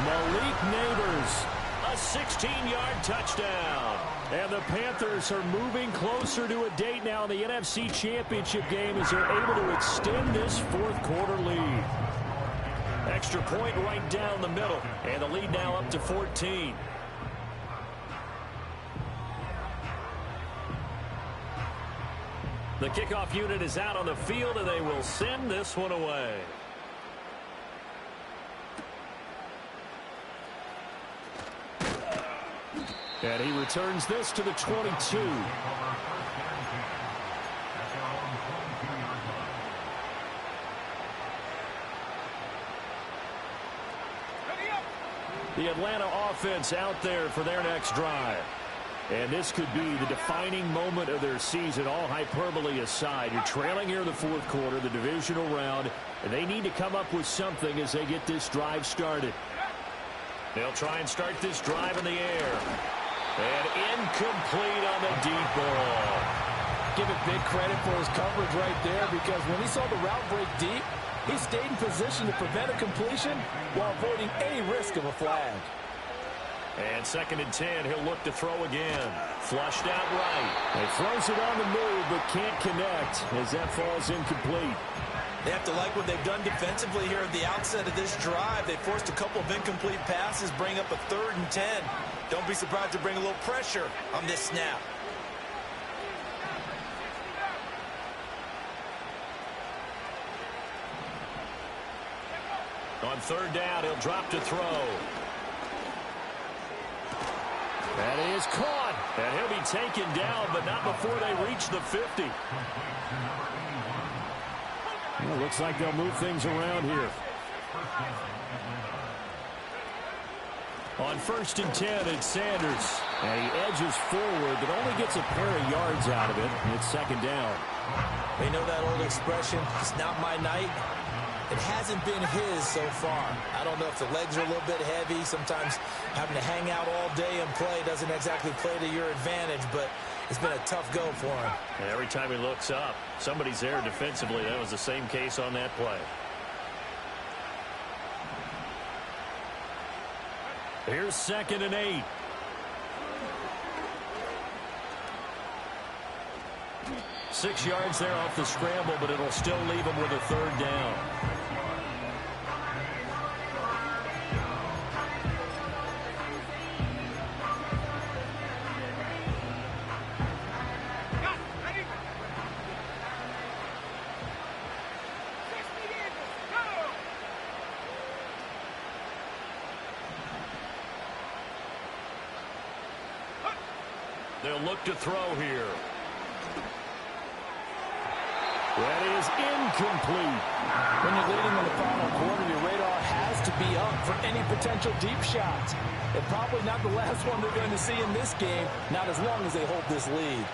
Malik Neighbors, a 16-yard touchdown. And the Panthers are moving closer to a date now in the NFC Championship game as they're able to extend this 4th quarter lead. Extra point right down the middle. And the lead now up to 14. The kickoff unit is out on the field, and they will send this one away. And he returns this to the 22. The Atlanta offense out there for their next drive. And this could be the defining moment of their season, all hyperbole aside. You're trailing here in the 4th quarter, the divisional round, and they need to come up with something as they get this drive started. They'll try and start this drive in the air. And incomplete on the deep ball. Give it big credit for his coverage right there, because when he saw the route break deep, he stayed in position to prevent a completion while avoiding any risk of a flag. And 2nd and 10, he'll look to throw again. Flushed out right. He throws it on the move, but can't connect as that falls incomplete. They have to like what they've done defensively here at the outset of this drive. They forced a couple of incomplete passes, bring up a 3rd and 10. Don't be surprised to bring a little pressure on this snap. On 3rd down, he'll drop to throw. That is caught. And he'll be taken down, but not before they reach the 50. Well, looks like they'll move things around here. On 1st and 10, it's Sanders. And he edges forward, but only gets a pair of yards out of it. It's 2nd down. They know that old expression, it's not my night. It hasn't been his so far. I don't know if the legs are a little bit heavy. Sometimes having to hang out all day and play doesn't exactly play to your advantage, but it's been a tough go for him. And every time he looks up, somebody's there defensively. That was the same case on that play. Here's 2nd and 8. Six yards there off the scramble, but it'll still leave him with a 3rd down. They'll look to throw here. That is incomplete. When you're leading in the final quarter, your radar has to be up for any potential deep shots. And probably not the last one they're going to see in this game, not as long as they hold this lead.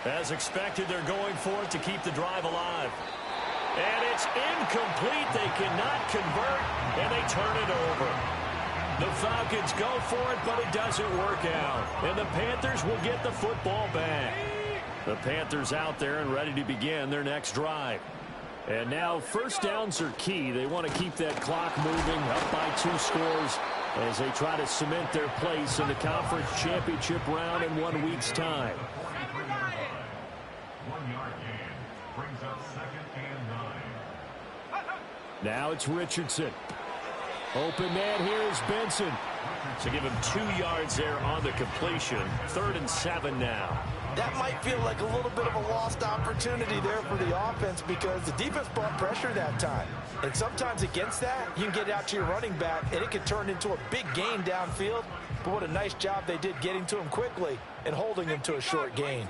As expected, they're going for it to keep the drive alive. And it's incomplete. They cannot convert, and they turn it over. The Falcons go for it, but it doesn't work out. And the Panthers will get the football back. The Panthers out there and ready to begin their next drive. And now 1st downs are key. They want to keep that clock moving, up by 2 scores as they try to cement their place in the conference championship round in 1 week's time. 1-yard gain brings up 2nd and 9. Now it's Richardson. Open man here is Benson. So give him 2 yards there on the completion. 3rd and 7 now. That might feel like a little bit of a lost opportunity there for the offense because the defense brought pressure that time. And sometimes against that, you can get out to your running back, and it can turn into a big gain downfield. But what a nice job they did getting to him quickly and holding him to a short gain.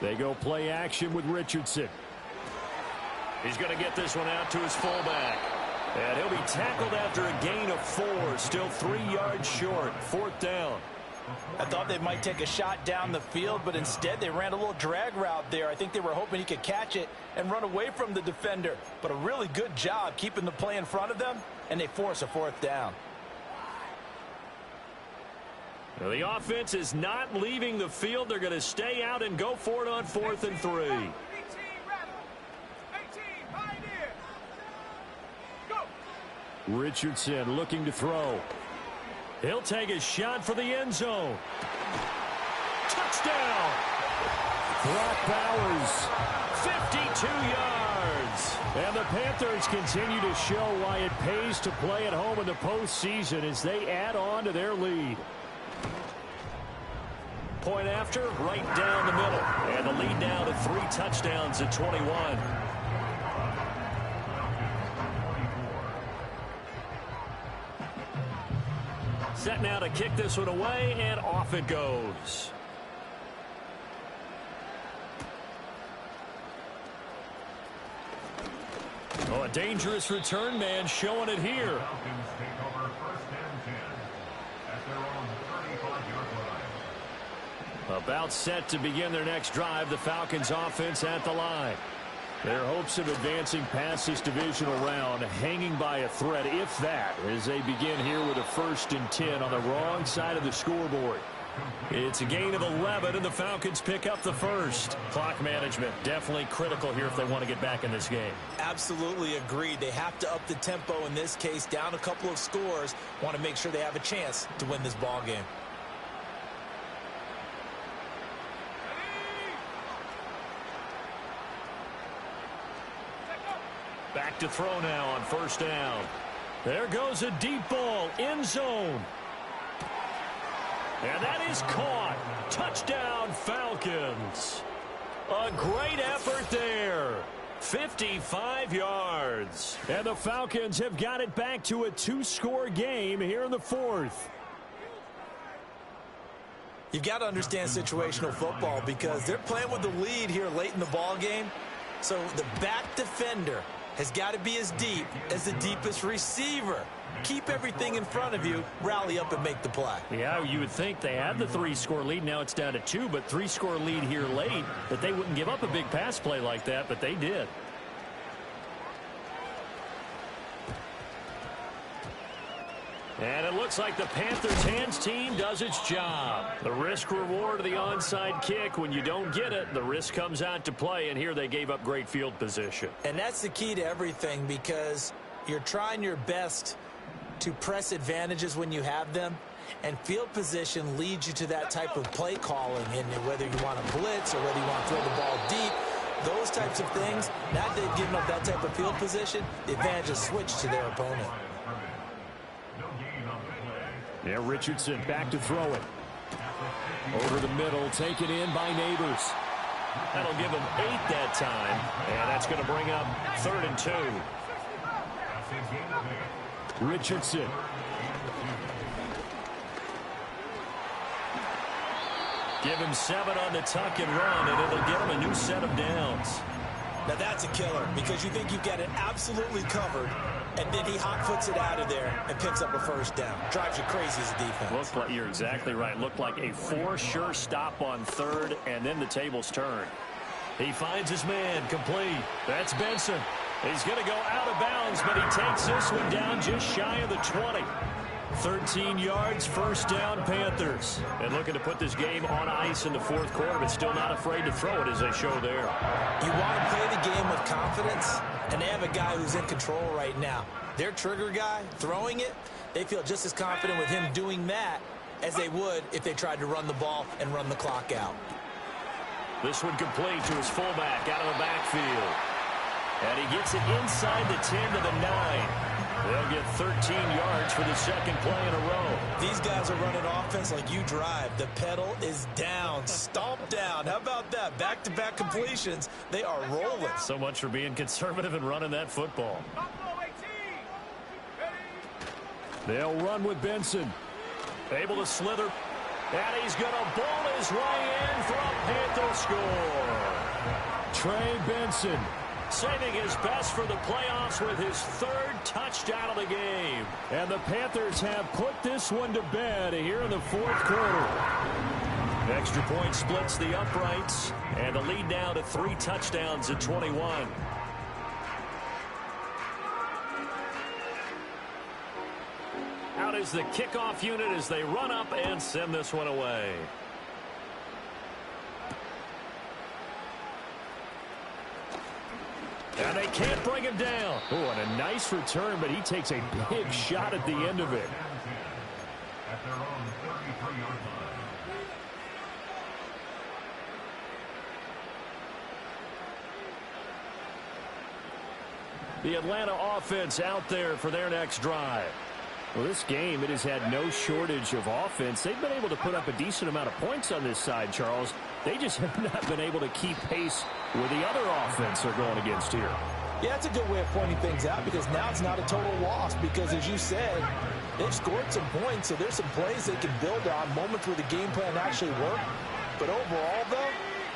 They go play action with Richardson. He's going to get this one out to his fullback. And he'll be tackled after a gain of 4. Still 3 yards short. 4th down. I thought they might take a shot down the field, but instead they ran a little drag route there. I think they were hoping he could catch it and run away from the defender. But a really good job keeping the play in front of them, and they force a 4th down. Now the offense is not leaving the field. They're going to stay out and go for it on 4th and 3. Richardson looking to throw. He'll take a shot for the end zone. Touchdown! Brock Bowers. 52 yards. And the Panthers continue to show why it pays to play at home in the postseason as they add on to their lead. Point after, right down the middle. And the lead now to 3 touchdowns at 21. Set now to kick this one away, and off it goes. Oh, a dangerous return man showing it here. Falcons take over 1st and 10 at their own 35-yard line. About set to begin their next drive, the Falcons offense at the line. Their hopes of advancing past this divisional round hanging by a thread, if that, as they begin here with a 1st and 10 on the wrong side of the scoreboard. It's a gain of 11, and the Falcons pick up the first. Clock management, definitely critical here if they want to get back in this game. Absolutely agreed. They have to up the tempo in this case, down a couple of scores. Want to make sure they have a chance to win this ball game. Back to throw now on first down. There goes a deep ball, end zone. And that is caught. Touchdown, Falcons. A great effort there. 55 yards. And the Falcons have got it back to a 2-score game here in the fourth. You've got to understand situational football because they're playing with the lead here late in the ball game. So the back defender has got to be as deep as the deepest receiver. Keep everything in front of you, rally up and make the play. Yeah, you would think they had the 3-score lead. Now it's down to 2, but 3-score lead here late, that they wouldn't give up a big pass play like that, but they did. And it looks like the Panthers' hands team does its job. The risk reward of the onside kick, when you don't get it, the risk comes out to play, and here they gave up great field position. And that's the key to everything because you're trying your best to press advantages when you have them, and field position leads you to that type of play calling, and whether you want to blitz or whether you want to throw the ball deep, those types of things, now that they've given up that type of field position, the advantage is switched to their opponent. Yeah, Richardson back to throw it. Over the middle, taken in by Neighbors. That'll give him 8 that time, and that's going to bring up 3rd and 2. Richardson. Give him 7 on the tuck and run, and it'll give him a new set of downs. Now that's a killer because you think you've got it absolutely covered, and then he hot-foots it out of there and picks up a first down. Drives you crazy as a defense. Looked like, you're exactly right. Looked like a for-sure stop on 3rd, and then the tables turn. He finds his man, complete. That's Benson. He's going to go out of bounds, but he takes this one down just shy of the 20. 13 yards, first down, Panthers. And looking to put this game on ice in the 4th quarter, but still not afraid to throw it as they show there. You want to play the game with confidence, and they have a guy who's in control right now. Their trigger guy, throwing it, they feel just as confident with him doing that as they would if they tried to run the ball and run the clock out. This one complete to his fullback out of the backfield. And he gets it inside the 10 to the 9. They'll get 13 yards for the 2nd play in a row. These guys are running offense like you drive. The pedal is down, stomped down. How about that? Back-to-back completions. They are rolling. So much for being conservative and running that football. They'll run with Benson. Able to slither. And he's going to ball his way in for a Panther score. Trey Benson saving his best for the playoffs with his 3rd touchdown of the game. And the Panthers have put this one to bed here in the 4th quarter. Extra point splits the uprights, and the lead now to 3 touchdowns at 21. Out is the kickoff unit as they run up and send this one away. And they can't bring him down. Oh, and a nice return, but he takes a big shot at the end of it. At their own 33-yard line. The Atlanta offense out there for their next drive. Well, this game, it has had no shortage of offense. They've been able to put up a decent amount of points on this side, Charles. They just have not been able to keep pace with the other offense they're going against here. Yeah, that's a good way of pointing things out because now it's not a total loss because, as you said, they've scored some points, so there's some plays they can build on, moments where the game plan actually worked. But overall, though,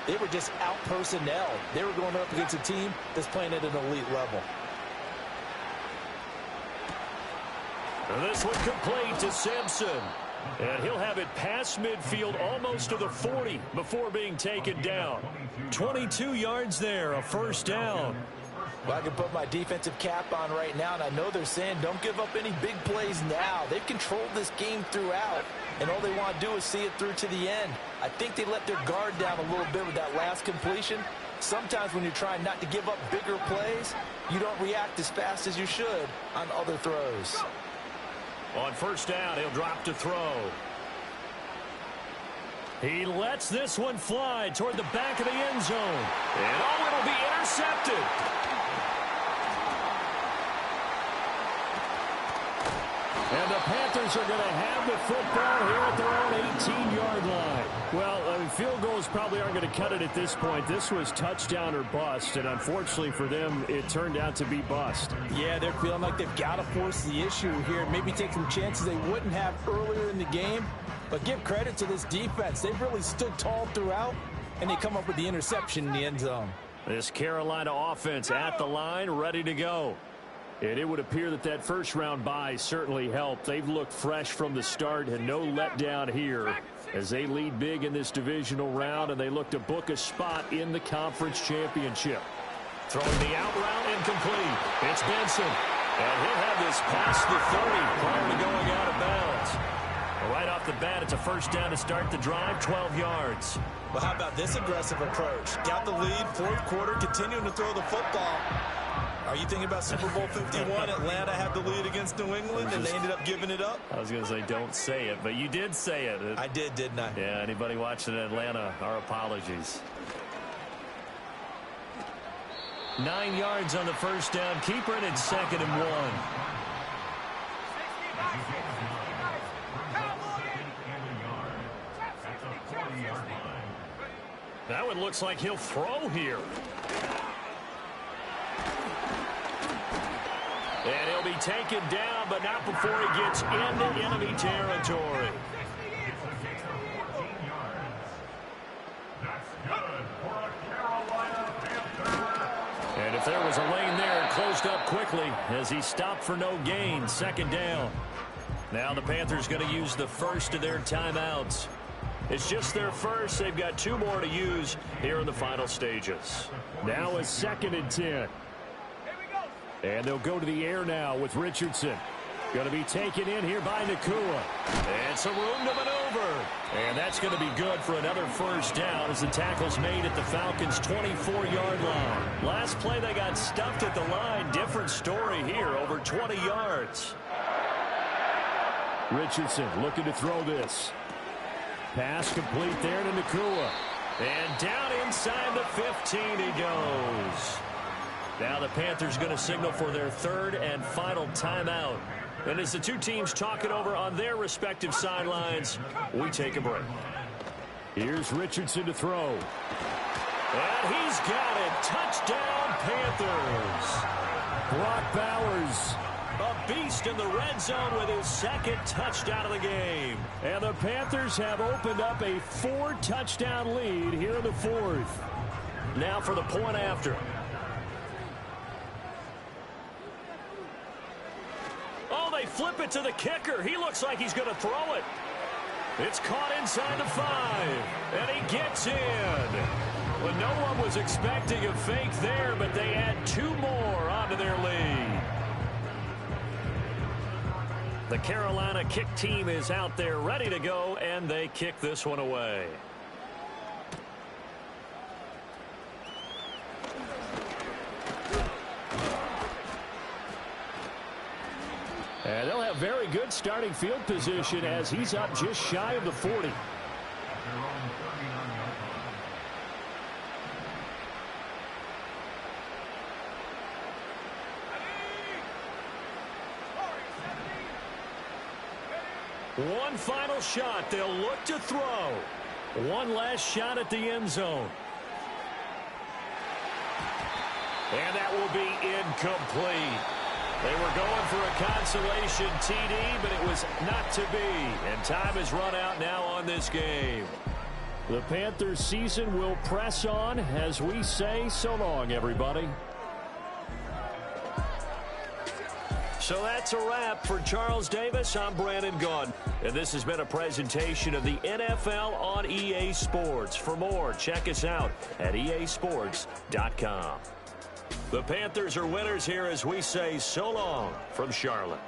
they were just out-personnelled. They were going up against a team that's playing at an elite level. This one complete to Simpson. And he'll have it past midfield almost to the 40 before being taken down. 22 yards there, a first down. Well, I can put my defensive cap on right now, and I know they're saying don't give up any big plays now. They've controlled this game throughout, and all they want to do is see it through to the end. I think they let their guard down a little bit with that last completion. Sometimes when you're trying not to give up bigger plays, you don't react as fast as you should on other throws. On first down, he'll drop to throw. He lets this one fly toward the back of the end zone. And oh, it'll be intercepted. And the Panthers are going to have the football here at their own 18-yard line. Well, field goals probably aren't going to cut it at this point. This was touchdown or bust, and unfortunately for them, it turned out to be bust. Yeah, they're feeling like they've got to force the issue here. Maybe take some chances they wouldn't have earlier in the game. But give credit to this defense. They've really stood tall throughout, and they come up with the interception in the end zone. This Carolina offense at the line, ready to go. And it would appear that that first-round bye certainly helped. They've looked fresh from the start and no letdown here as they lead big in this divisional round, and they look to book a spot in the conference championship. Throwing the out route incomplete. It's Benson. And he'll have this past the 30 prior to going out of bounds. Right off the bat, it's a first down to start the drive, 12 yards. Well, how about this aggressive approach? Got the lead, fourth quarter, continuing to throw the football. Are you thinking about Super Bowl 51? Atlanta had the lead against New England, and they ended up giving it up? I was going to say don't say it, but you did say it. I did, didn't I? Yeah, anybody watching Atlanta, our apologies. 9 yards on the first down. Keeper, and it's 2nd and 1. That one looks like he'll throw here. And he'll be taken down, but not before he gets into enemy territory. And if there was a lane there, it closed up quickly as he stopped for no gain. 2nd down. Now the Panthers going to use the first of their timeouts. It's just their first. They've got 2 more to use here in the final stages. Now a 2nd and 10. And they'll go to the air now with Richardson. Going to be taken in here by Nakua. And some room to maneuver. And that's going to be good for another first down as the tackle's made at the Falcons' 24-yard line. Last play, they got stuffed at the line. Different story here, over 20 yards. Richardson looking to throw this. Pass complete there to Nakua. And down inside the 15 he goes. Now the Panthers going to signal for their 3rd and final timeout. And as the 2 teams talk it over on their respective sidelines, we take a break. Here's Richardson to throw. And he's got it. Touchdown, Panthers. Brock Bowers, a beast in the red zone with his 2nd touchdown of the game. And the Panthers have opened up a 4-touchdown lead here in the 4th. Now for the point after. Oh, they flip it to the kicker. He looks like he's going to throw it. It's caught inside the 5, and he gets in. Well, no one was expecting a fake there, but they add 2 more onto their lead. The Carolina kick team is out there ready to go, and they kick this one away. And they'll have very good starting field position as he's up just shy of the 40. One final shot. They'll look to throw. One last shot at the end zone. And that will be incomplete. They were going for a consolation TD, but it was not to be. And time has run out now on this game. The Panthers season will press on as we say so long, everybody. So that's a wrap for Charles Davis. I'm Brandon Gaudin. And this has been a presentation of the NFL on EA Sports. For more, check us out at easports.com. The Panthers are winners here as we say so long from Charlotte.